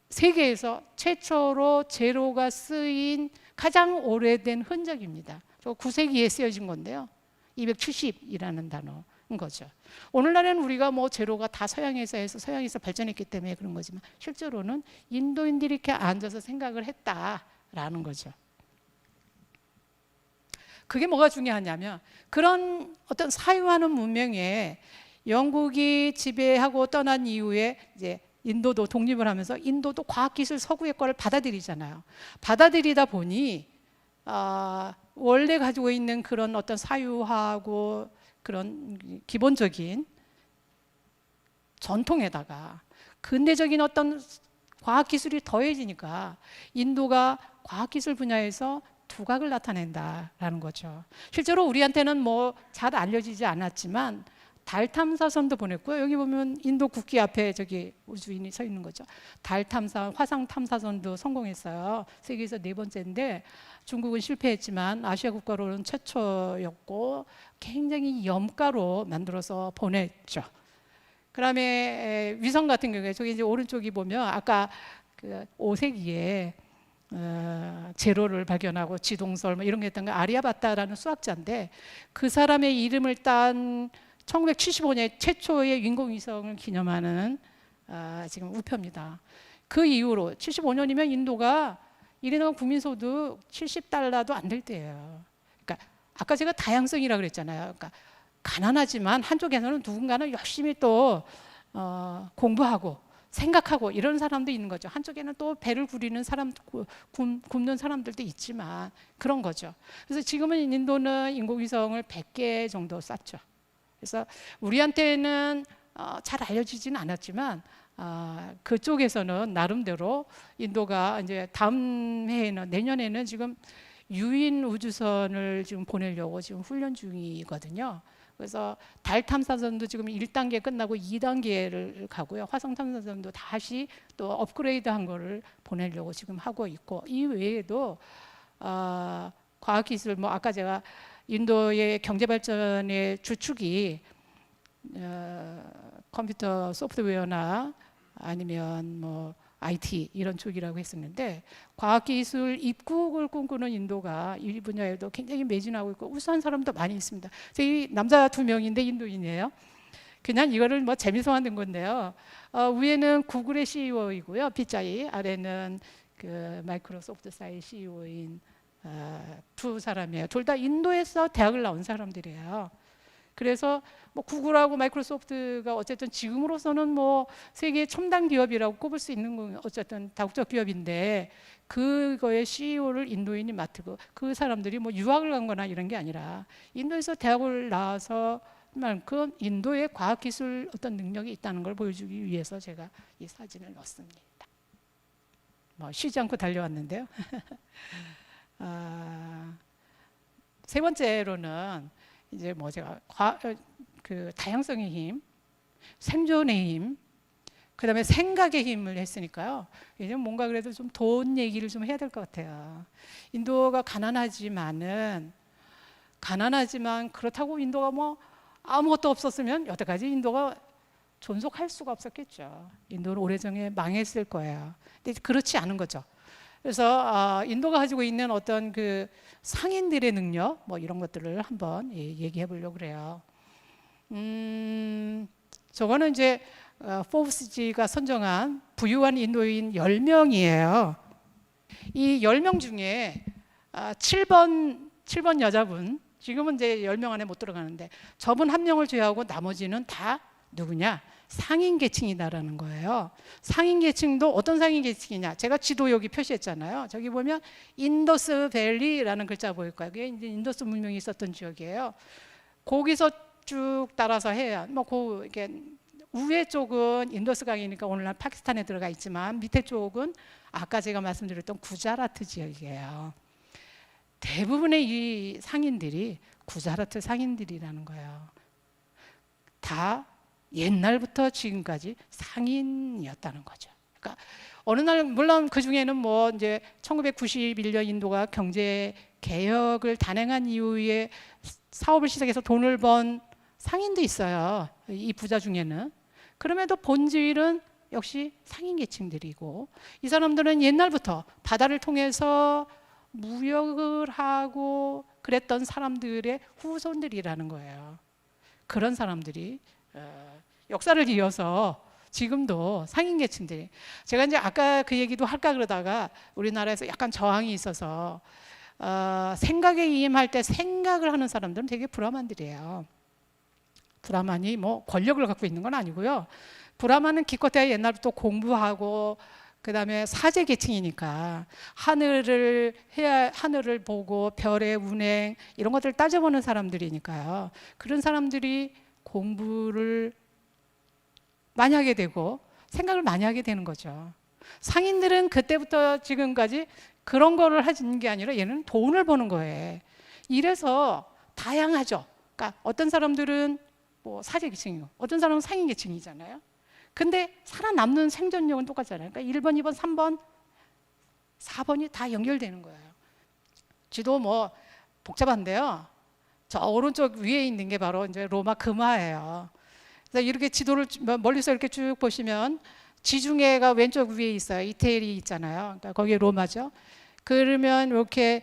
세계에서 최초로 제로가 쓰인 가장 오래된 흔적입니다. 저 9세기에 쓰여진 건데요. 270이라는 단어인 거죠. 오늘날에는 우리가 뭐 제로가 다 서양에서 해서 서양에서 발전했기 때문에 그런 거지만 실제로는 인도인들이 이렇게 앉아서 생각을 했다라는 거죠. 그게 뭐가 중요하냐면 그런 어떤 사유하는 문명에 영국이 지배하고 떠난 이후에 이제 인도도 독립을 하면서 인도도 과학기술 서구의 거를 받아들이잖아요. 받아들이다 보니 원래 가지고 있는 그런 어떤 사유하고 그런 기본적인 전통에다가 근대적인 어떤 과학기술이 더해지니까 인도가 과학기술 분야에서 두각을 나타낸다라는 거죠. 실제로 우리한테는 뭐 잘 알려지지 않았지만 달 탐사선도 보냈고요. 여기 보면 인도 국기 앞에 저기 우주인이 서 있는 거죠. 달 탐사, 화성 탐사선도 성공했어요. 세계에서 4번째인데 중국은 실패했지만 아시아 국가로는 최초였고 굉장히 염가로 만들어서 보냈죠. 그다음에 위성 같은 경우에 저기 이제 오른쪽이 보면 아까 그 5세기에 제로를 발견하고 지동설 뭐 이런 게 했던 거 아리아바타라는 수학자인데 그 사람의 이름을 딴 1975년 최초의 인공위성을 기념하는 지금 우표입니다. 그 이후로 75년이면 인도가 1인당 국민소득 70달러도 안 될 때예요. 그러니까 아까 제가 다양성이라고 그랬잖아요. 그러니까 가난하지만 한쪽에서는 누군가는 열심히 또 공부하고 생각하고 이런 사람도 있는 거죠. 한쪽에는 또 배를 구리는 사람, 굶는 사람들도 있지만 그런 거죠. 그래서 지금은 인도는 인공위성을 100개 정도 쐈죠. 그래서 우리한테는 잘 알려지지는 않았지만 그쪽에서는 나름대로 인도가 이제 다음 해에는 내년에는 지금 유인 우주선을 지금 보내려고 지금 훈련 중이거든요. 그래서 달 탐사선도 지금 1단계 끝나고 2단계를 가고요. 화성 탐사선도 다시 또 업그레이드한 거를 보내려고 지금 하고 있고 이 외에도 과학기술 뭐 아까 제가 인도의 경제 발전의 주축이 컴퓨터 소프트웨어나 아니면 뭐 IT 이런 쪽이라고 했었는데 과학기술 입국을 꿈꾸는 인도가 이 분야에도 굉장히 매진하고 있고 우수한 사람도 많이 있습니다. 저희 남자 2명인데 인도인이에요. 그냥 이거를 뭐 재미서 만든 건데요. 위에는 구글의 CEO이고요. 빗자이 아래는 그 마이크로소프트사의 CEO인 두 사람이에요. 둘 다 인도에서 대학을 나온 사람들이에요. 그래서 뭐 구글하고 마이크로소프트가 어쨌든 지금으로서는 뭐 세계 첨단 기업이라고 꼽을 수 있는 건 어쨌든 다국적 기업인데 그거의 CEO를 인도인이 맡고 그 사람들이 뭐 유학을 간 거나 이런 게 아니라 인도에서 대학을 나와서 만큼 인도의 과학기술 어떤 능력이 있다는 걸 보여주기 위해서 제가 이 사진을 넣었습니다. 뭐 쉬지 않고 달려왔는데요. 세 번째로는 이제 뭐 제가 그 다양성의 힘, 생존의 힘, 그다음에 생각의 힘을 했으니까요. 이제 뭔가 그래도 좀 돈 얘기를 좀 해야 될 것 같아요. 인도가 가난하지만 그렇다고 인도가 뭐 아무것도 없었으면 여태까지 인도가 존속할 수가 없었겠죠. 인도는 오래전에 망했을 거예요. 근데 그렇지 않은 거죠. 그래서 인도가 가지고 있는 어떤 그 상인들의 능력 뭐 이런 것들을 한번 얘기해 보려고 그래요. 저거는 이제 포브스지가 선정한 부유한 인도인 10명이에요. 이 10명 중에 7번 여자분, 지금은 이제 10명 안에 못 들어가는데 저분 한 명을 제외하고 나머지는 다 누구냐? 상인 계층이다라는 거예요. 상인 계층도 어떤 상인 계층이냐? 제가 지도 여기 표시했잖아요. 저기 보면 인더스 밸리라는 글자 보일 거예요. 그게 이제 인더스 문명이 있었던 지역이에요. 거기서 쭉 따라서 해야 이렇게 위에 쪽은 인더스 강이니까 오늘날 파키스탄에 들어가 있지만 밑에 쪽은 아까 제가 말씀드렸던 구자라트 지역이에요. 대부분의 이 상인들이 구자라트 상인들이라는 거예요. 다 옛날부터 지금까지 상인이었다는 거죠. 그러니까 어느 날 물론 그 중에는 뭐 이제 1991년 인도가 경제 개혁을 단행한 이후에 사업을 시작해서 돈을 번 상인도 있어요. 이 부자 중에는. 그럼에도 본질은 역시 상인 계층들이고 이 사람들은 옛날부터 바다를 통해서 무역을 하고 그랬던 사람들의 후손들이라는 거예요. 그런 사람들이 역사를 이어서 지금도 상인 계층들이 제가 이제 아까 그 얘기도 할까 그러다가 우리나라에서 약간 저항이 있어서 생각에 임할 때 생각을 하는 사람들은 되게 브라만들이에요. 브라만이 뭐 권력을 갖고 있는 건 아니고요. 브라만은 기껏해야 옛날부터 공부하고 그다음에 사제 계층이니까 하늘을 보고 별의 운행 이런 것들을 따져보는 사람들이니까요. 그런 사람들이 공부를 많이 하게 되고 생각을 많이 하게 되는 거죠. 상인들은 그때부터 지금까지 그런 거를 하는 게 아니라 얘는 돈을 버는 거예요. 이래서 다양하죠. 그러니까 어떤 사람들은 뭐 사제 계층이고 어떤 사람은 상인 계층이잖아요. 근데 살아남는 생존력은 똑같잖아요. 그러니까 1번, 2번, 3번, 4번이 다 연결되는 거예요. 지도 뭐 복잡한데요. 저 오른쪽 위에 있는 게 바로 이제 로마 금화예요. 그래서 이렇게 지도를 멀리서 이렇게 쭉 보시면 지중해가 왼쪽 위에 있어요. 이태리 있잖아요. 그러니까 거기 로마죠. 그러면 이렇게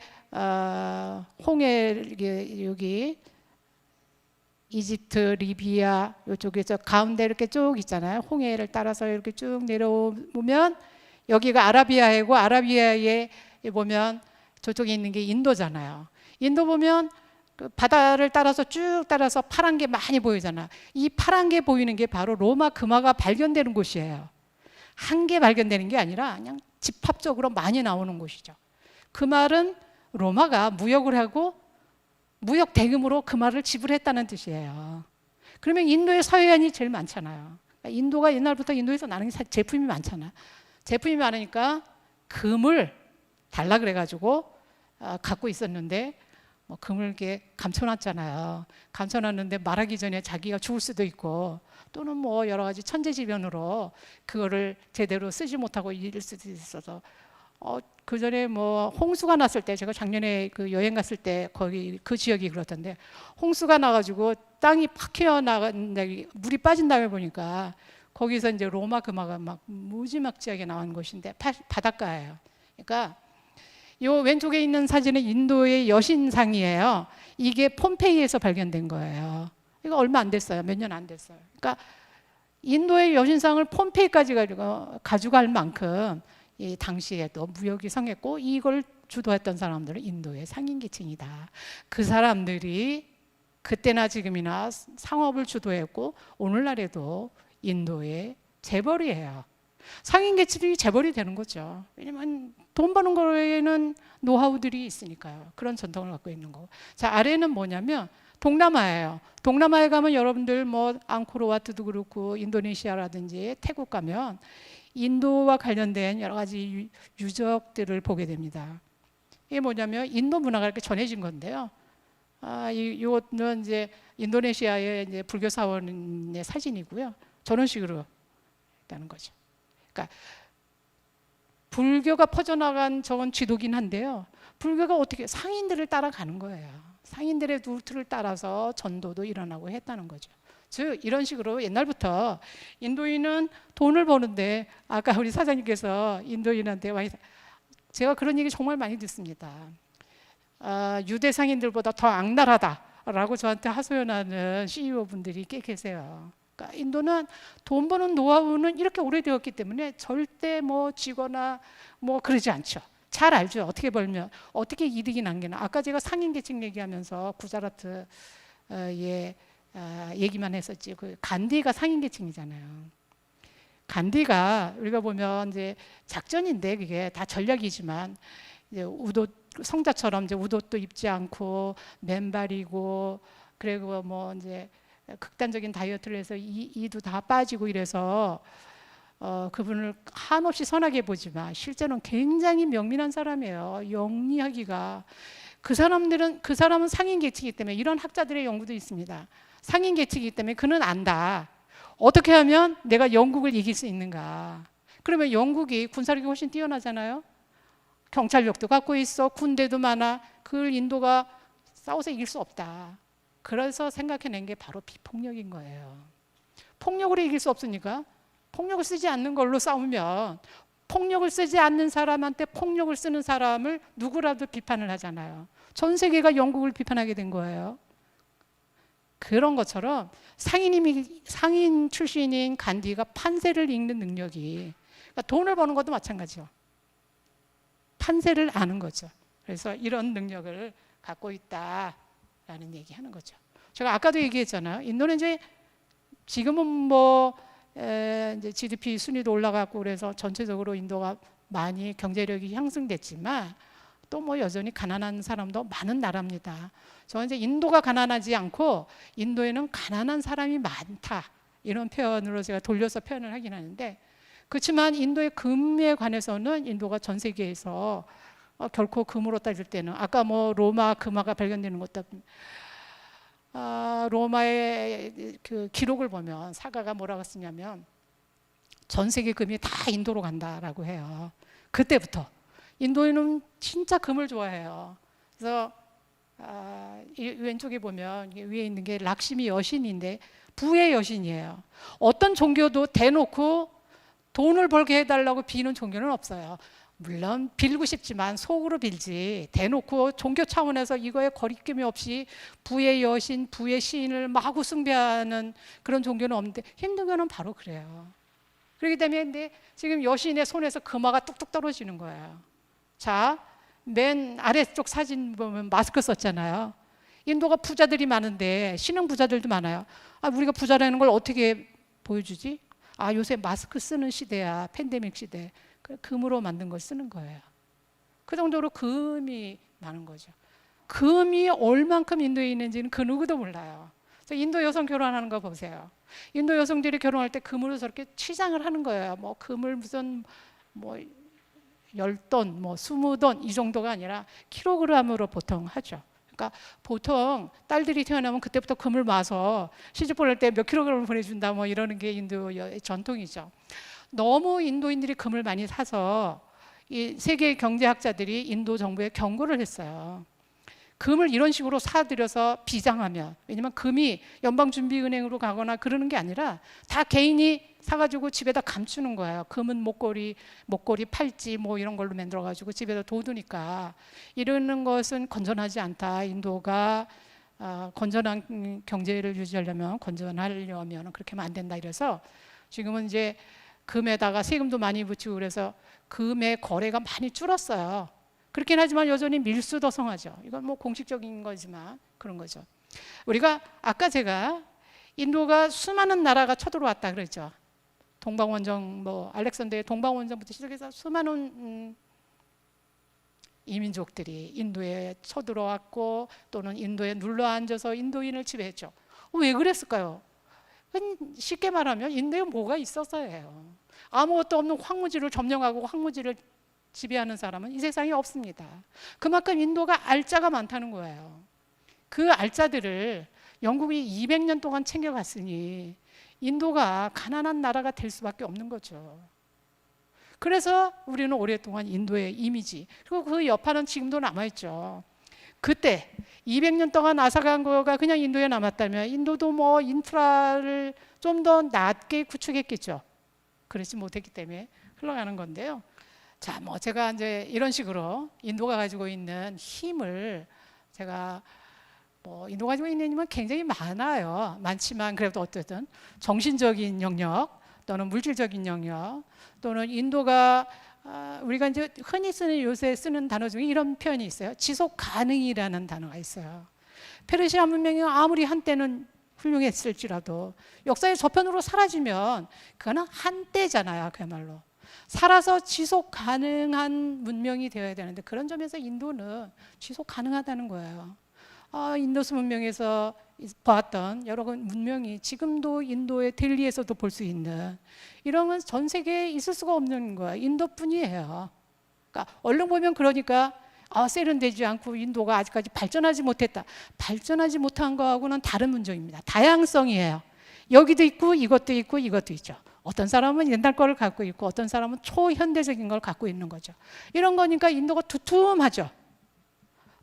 홍해 여기 이집트, 리비아 이쪽에서 가운데 이렇게 쭉 있잖아요. 홍해를 따라서 이렇게 쭉 내려오면 여기가 아라비아해고 아라비아에 보면 저쪽에 있는 게 인도잖아요. 인도 보면 그 바다를 따라서 쭉 따라서 파란 게 많이 보이잖아. 이 파란 게 보이는 게 바로 로마 금화가 발견되는 곳이에요. 한 개 발견되는 게 아니라 그냥 집합적으로 많이 나오는 곳이죠. 그 말은 로마가 무역을 하고 무역 대금으로 그 말을 지불했다는 뜻이에요. 그러면 인도의 서해안이 제일 많잖아요. 인도가 옛날부터 인도에서 나는 제품이 많잖아. 제품이 많으니까 금을 달라 그래가지고 갖고 있었는데 뭐 금을 이렇게 감춰놨잖아요. 감춰놨는데 말하기 전에 자기가 죽을 수도 있고 또는 뭐 여러 가지 천재지변으로 그거를 제대로 쓰지 못하고 잃을 수도 있어서 그 전에 뭐 홍수가 났을 때 제가 작년에 그 여행 갔을 때 거기 그 지역이 그렇던데 홍수가 나가지고 땅이 팍 튀어나갔는데 물이 빠진 다음에 보니까 거기서 이제 로마 금화가 막 무지막지하게 나온 곳인데 바닷가예요. 그러니까 요 왼쪽에 있는 사진은 인도의 여신상이에요. 이게 폼페이에서 발견된 거예요. 이거 얼마 안 됐어요. 몇 년 안 됐어요. 그러니까 인도의 여신상을 폼페이까지 가져갈 만큼 이 당시에도 무역이 성했고 이걸 주도했던 사람들은 인도의 상인계층이다. 그 사람들이 그때나 지금이나 상업을 주도했고 오늘날에도 인도의 재벌이에요. 상인계층이 재벌이 되는 거죠. 왜냐면 돈 버는 거에는 노하우들이 있으니까요. 그런 전통을 갖고 있는 거고. 자, 아래는 뭐냐면 동남아예요. 동남아에 가면 여러분들 뭐 앙코르와트도 그렇고 인도네시아라든지 태국 가면 인도와 관련된 여러 가지 유적들을 보게 됩니다. 이게 뭐냐면 인도 문화가 이렇게 전해진 건데요. 이것은 이제 인도네시아의 이제 불교 사원의 사진이고요. 저런 식으로 있다는 거죠. 그러니까 불교가 퍼져나간 저건 지도긴 한데요. 불교가 어떻게 상인들을 따라가는 거예요. 상인들의 루트를 따라서 전도도 일어나고 했다는 거죠. 즉 이런 식으로 옛날부터 인도인은 돈을 버는데 아까 우리 사장님께서 인도인한테 많이 제가 그런 얘기 정말 많이 듣습니다. 유대 상인들보다 더 악랄하다라고 저한테 하소연하는 CEO분들이 꽤 계세요. 그러니까 인도는 돈 버는 노하우는 이렇게 오래되었기 때문에 절대 뭐 쥐거나 뭐 그러지 않죠. 잘 알죠. 어떻게 벌면 어떻게 이득이 남기나. 아까 제가 상인 계층 얘기하면서 구자라트 얘기만 했었지. 그 간디가 상인 계층이잖아요. 간디가 우리가 보면 이제 작전인데 그게 다 전략이지만 이제 우도 성자처럼 이제 우도도 입지 않고 맨발이고 그리고 뭐 이제 극단적인 다이어트를 해서 이도 다 빠지고 이래서 그분을 한없이 선하게 보지만 실제로는 굉장히 명민한 사람이에요. 영리하기가 그 사람은 상인 계층이기 때문에 이런 학자들의 연구도 있습니다. 상인 계층이기 때문에 그는 안다. 어떻게 하면 내가 영국을 이길 수 있는가? 그러면 영국이 군사력이 훨씬 뛰어나잖아요. 경찰력도 갖고 있어, 군대도 많아. 그걸 인도가 싸워서 이길 수 없다. 그래서 생각해낸 게 바로 비폭력인 거예요. 폭력으로 이길 수 없으니까 폭력을 쓰지 않는 걸로 싸우면 폭력을 쓰지 않는 사람한테 폭력을 쓰는 사람을 누구라도 비판을 하잖아요. 전 세계가 영국을 비판하게 된 거예요. 그런 것처럼 상인 출신인 간디가 판세를 읽는 능력이 그러니까 돈을 버는 것도 마찬가지죠. 판세를 아는 거죠. 그래서 이런 능력을 갖고 있다라는 얘기하는 거죠. 제가 아까도 얘기했잖아요. 인도는 이제 지금은 뭐 이제 GDP 순위도 올라갔고 그래서 전체적으로 인도가 많이 경제력이 향상됐지만 또 뭐 여전히 가난한 사람도 많은 나라입니다. 저는 이제 인도가 가난하지 않고 인도에는 가난한 사람이 많다 이런 표현으로 제가 돌려서 표현을 하긴 하는데 그렇지만 인도의 금에 관해서는 인도가 전 세계에서 결코 금으로 따질 때는 아까 뭐 로마 금화가 발견되는 것도 로마의 그 기록을 보면 사가가 뭐라고 쓰냐면 전 세계 금이 다 인도로 간다라고 해요. 그때부터 인도인은 진짜 금을 좋아해요. 그래서 이 왼쪽에 보면 위에 있는 게 락시미 여신인데 부의 여신이에요. 어떤 종교도 대놓고 돈을 벌게 해달라고 비는 종교는 없어요. 물론 빌고 싶지만 속으로 빌지 대놓고 종교 차원에서 이거에 거리낌이 없이 부의 여신, 부의 시인을 마구 숭배하는 그런 종교는 없는데 힌두교는 바로 그래요. 그렇기 때문에 근데 지금 여신의 손에서 금화가 뚝뚝 떨어지는 거예요. 자, 맨 아래쪽 사진 보면 마스크 썼잖아요. 인도가 부자들이 많은데 신흥 부자들도 많아요. 우리가 부자라는 걸 어떻게 보여주지? 요새 마스크 쓰는 시대야. 팬데믹 시대. 금으로 만든 걸 쓰는 거예요. 그 정도로 금이 많은 거죠. 금이 얼만큼 인도에 있는지는 그 누구도 몰라요. 인도 여성 결혼하는 거 보세요. 인도 여성들이 결혼할 때 금으로 저렇게 치장을 하는 거예요. 뭐 금을 무슨 뭐 10돈, 뭐 20돈 이 정도가 아니라 킬로그램으로 보통 하죠. 그러니까 보통 딸들이 태어나면 그때부터 금을 모아서 시집 보낼 때 몇 킬로그램을 보내준다 뭐 이러는 게 인도의 전통이죠. 너무 인도인들이 금을 많이 사서 이 세계 경제학자들이 인도 정부에 경고를 했어요. 금을 이런 식으로 사들여서 비장하면 왜냐면 금이 연방준비은행으로 가거나 그러는 게 아니라 다 개인이 사가지고 집에다 감추는 거예요. 금은 목걸이, 팔찌 뭐 이런 걸로 만들어가지고 집에다 둬두니까 이러는 것은 건전하지 않다. 인도가 건전한 경제를 유지하려면 건전하려면 그렇게 하면 안 된다. 이래서 지금은 이제 금에다가 세금도 많이 붙이고 그래서 금의 거래가 많이 줄었어요. 그렇긴 하지만 여전히 밀수더성하죠. 이건 뭐 공식적인 거지만 그런 거죠. 우리가 아까 제가 인도가 수많은 나라가 쳐들어왔다 그랬죠. 동방원정 뭐 알렉산더의 동방원정부터 시작해서 수많은 이민족들이 인도에 쳐들어왔고 또는 인도에 눌러 앉아서 인도인을 지배했죠. 왜 그랬을까요? 쉽게 말하면 인도에 뭐가 있어서예요. 아무것도 없는 황무지를 점령하고 황무지를 지배하는 사람은 이 세상에 없습니다. 그만큼 인도가 알짜가 많다는 거예요. 그 알짜들을 영국이 200년 동안 챙겨갔으니 인도가 가난한 나라가 될 수밖에 없는 거죠. 그래서 우리는 오랫동안 인도의 이미지, 그리고 그 여파는 지금도 남아있죠. 그때 200년 동안 아사간고가 그냥 인도에 남았다면 인도도 뭐 인프라를 좀 더 낮게 구축했겠죠. 그렇지 못했기 때문에 흘러가는 건데요. 자, 뭐 제가 이제 이런 식으로 인도가 가지고 있는 힘을 제가 뭐 인도가 가지고 있는 힘은 굉장히 많지만 그래도 어쨌든 정신적인 영역 또는 물질적인 영역 또는 인도가 우리가 이제 흔히 쓰는 요새 쓰는 단어 중에 이런 표현이 있어요. 지속 가능이라는 단어가 있어요. 페르시아 문명이 아무리 한때는 훌륭했을지라도 역사의 저편으로 사라지면 그거는 한때잖아요. 그야말로 살아서 지속 가능한 문명이 되어야 되는데 그런 점에서 인도는 지속 가능하다는 거예요. 인도스 문명에서 보았던 여러 문명이 지금도 인도의 델리에서도 볼 수 있는 이런 건 전 세계에 있을 수가 없는 거예요. 인도뿐이에요. 그러니까 얼른 보면 그러니까 세련되지 않고 인도가 아직까지 발전하지 못했다. 발전하지 못한 거하고는 다른 문제입니다. 다양성이에요. 여기도 있고 이것도 있고 이것도 있죠. 어떤 사람은 옛날 거를 갖고 있고 어떤 사람은 초현대적인 걸 갖고 있는 거죠. 이런 거니까 인도가 두툼하죠.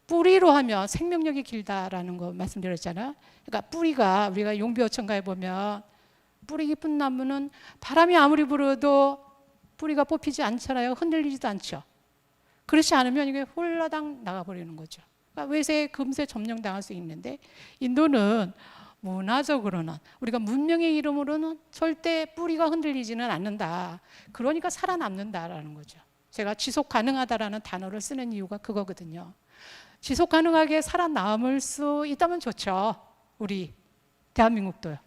뿌리로 하면 생명력이 길다라는 거 말씀드렸잖아요. 그러니까 뿌리가 우리가 용비어천가에 보면 뿌리 깊은 나무는 바람이 아무리 불어도 뿌리가 뽑히지 않잖아요. 흔들리지도 않죠. 그렇지 않으면 이게 홀라당 나가버리는 거죠. 그러니까 외세 금세 점령당할 수 있는데 인도는 문화적으로는 우리가 문명의 이름으로는 절대 뿌리가 흔들리지는 않는다. 그러니까 살아남는다라는 거죠. 제가 지속 가능하다라는 단어를 쓰는 이유가 그거거든요. 지속 가능하게 살아남을 수 있다면 좋죠. 우리 대한민국도요.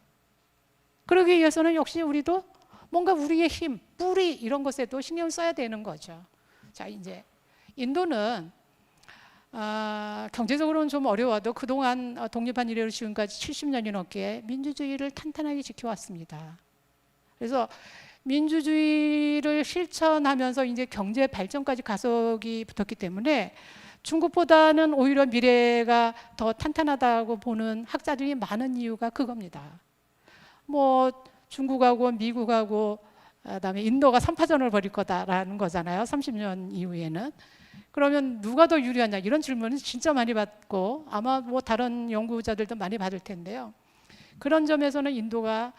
그러기 위해서는 역시 우리도 뭔가 우리의 힘, 뿌리 이런 것에도 신경 써야 되는 거죠. 자, 이제 인도는 경제적으로는 좀 어려워도 그동안 독립한 이래로 지금까지 70년이 넘게 민주주의를 탄탄하게 지켜왔습니다. 그래서 민주주의를 실천하면서 이제 경제 발전까지 가속이 붙었기 때문에 중국보다는 오히려 미래가 더 탄탄하다고 보는 학자들이 많은 이유가 그겁니다. 뭐 중국하고 미국하고 그다음에 인도가 3파전을 벌일 거다라는 거잖아요. 30년 이후에는. 그러면 누가 더 유리하냐 이런 질문을 진짜 많이 받고 아마 뭐 다른 연구자들도 많이 받을 텐데요. 그런 점에서는 인도가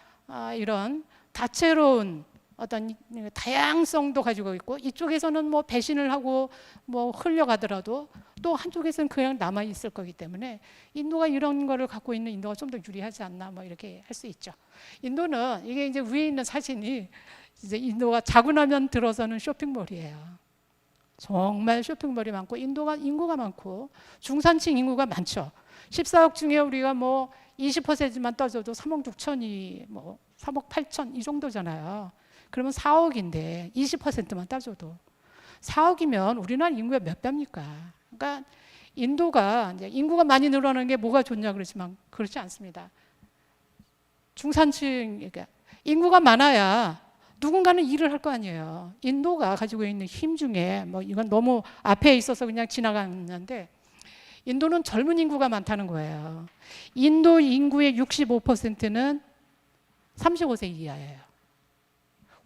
이런 다채로운 어떤 다양성도 가지고 있고 이쪽에서는 뭐 배신을 하고 뭐 흘려가더라도 또 한쪽에서는 그냥 남아 있을 거기 때문에 인도가 이런 거를 갖고 있는 인도가 좀 더 유리하지 않나 뭐 이렇게 할 수 있죠. 인도는 이게 이제 위에 있는 사진이 이제 인도가 자고 나면 들어서는 쇼핑몰이에요. 정말 쇼핑몰이 많고 인도가 인구가 많고 중산층 인구가 많죠. 14억 중에 우리가 뭐 20%만 따져도 3억 6천이 뭐 3억 8천 이 정도잖아요. 그러면 4억인데 20%만 따져도 4억이면 우리나라 인구가 몇 배입니까? 그러니까 인도가 이제 인구가 많이 늘어나는 게 뭐가 좋냐 그러지만 그렇지 않습니다. 중산층 그러니까 인구가 많아야 누군가는 일을 할 거 아니에요. 인도가 가지고 있는 힘 중에 뭐 이건 너무 앞에 있어서 그냥 지나갔는데 인도는 젊은 인구가 많다는 거예요. 인도 인구의 65%는 35세 이하예요.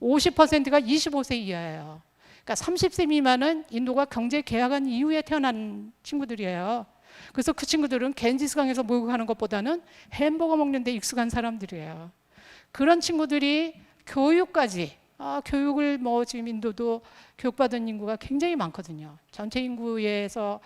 50%가 25세 이하예요. 그러니까 30세 미만은 인도가 경제 개혁한 이후에 태어난 친구들이에요. 그래서 그 친구들은 겐지스강에서 목욕하는 것보다는 햄버거 먹는 데 익숙한 사람들이에요. 그런 친구들이 교육까지 교육을 뭐 지금 인도도 교육받은 인구가 굉장히 많거든요. 전체 인구에서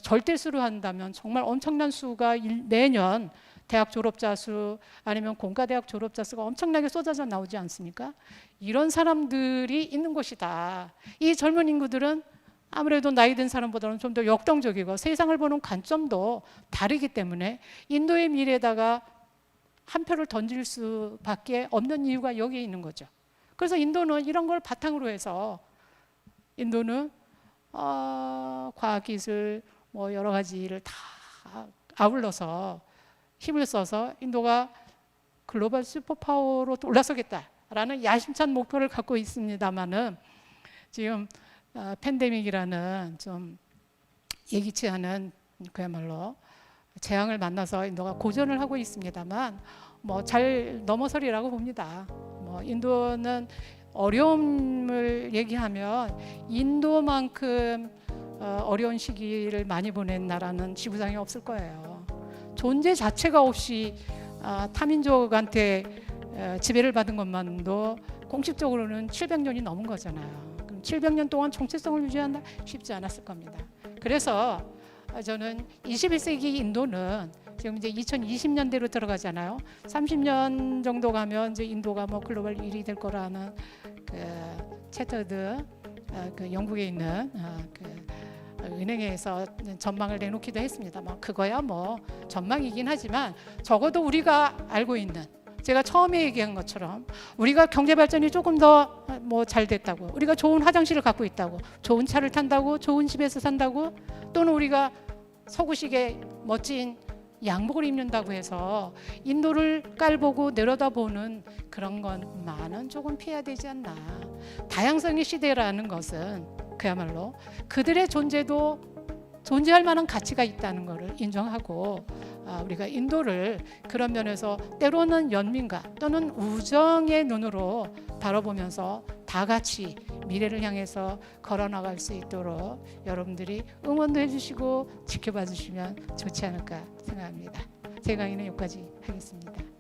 절대수로 한다면 정말 엄청난 수가 매년 대학 졸업자 수 아니면 공과대학 졸업자 수가 엄청나게 쏟아져 나오지 않습니까? 이런 사람들이 있는 곳이다. 이 젊은 인구들은 아무래도 나이 든 사람보다는 좀 더 역동적이고 세상을 보는 관점도 다르기 때문에 인도의 미래에다가 한 표를 던질 수밖에 없는 이유가 여기에 있는 거죠. 그래서 인도는 이런 걸 바탕으로 해서 인도는 과학기술 뭐 여러 가지를 다 아울러서 힘을 써서 인도가 글로벌 슈퍼파워로 올라서겠다라는 야심찬 목표를 갖고 있습니다만은 지금 팬데믹이라는 좀 예기치 않은 그야말로 재앙을 만나서 인도가 고전을 하고 있습니다만 뭐 잘 넘어서리라고 봅니다. 뭐 인도는 어려움을 얘기하면 인도만큼 어려운 시기를 많이 보낸 나라는 지구상에 없을 거예요. 존재 자체가 없이 타민족한테 지배를 받은 것만도 공식적으로는 700년이 넘은 거잖아요. 그럼 700년 동안 정체성을 유지한다? 쉽지 않았을 겁니다. 그래서 저는 21세기 인도는 지금 이제 2020년대로 들어가잖아요. 30년 정도 가면 이제 인도가 뭐 글로벌 1위 될 거라는 그 채터드 그 영국에 있는 그 은행에서 전망을 내놓기도 했습니다만 그거야 뭐 전망이긴 하지만 적어도 우리가 알고 있는 제가 처음에 얘기한 것처럼 우리가 경제 발전이 조금 더 뭐 잘 됐다고 우리가 좋은 화장실을 갖고 있다고 좋은 차를 탄다고 좋은 집에서 산다고 또는 우리가 서구식의 멋진 양복을 입는다고 해서 인도를 깔보고 내려다보는 그런 것만은 조금 피해야 되지 않나. 다양성의 시대라는 것은 그야말로 그들의 존재도 존재할 만한 가치가 있다는 것을 인정하고 우리가 인도를 그런 면에서 때로는 연민과 또는 우정의 눈으로 바라보면서 다 같이 미래를 향해서 걸어나갈 수 있도록 여러분들이 응원도 해주시고 지켜봐 주시면 좋지 않을까 생각합니다. 제 강의는 여기까지 하겠습니다.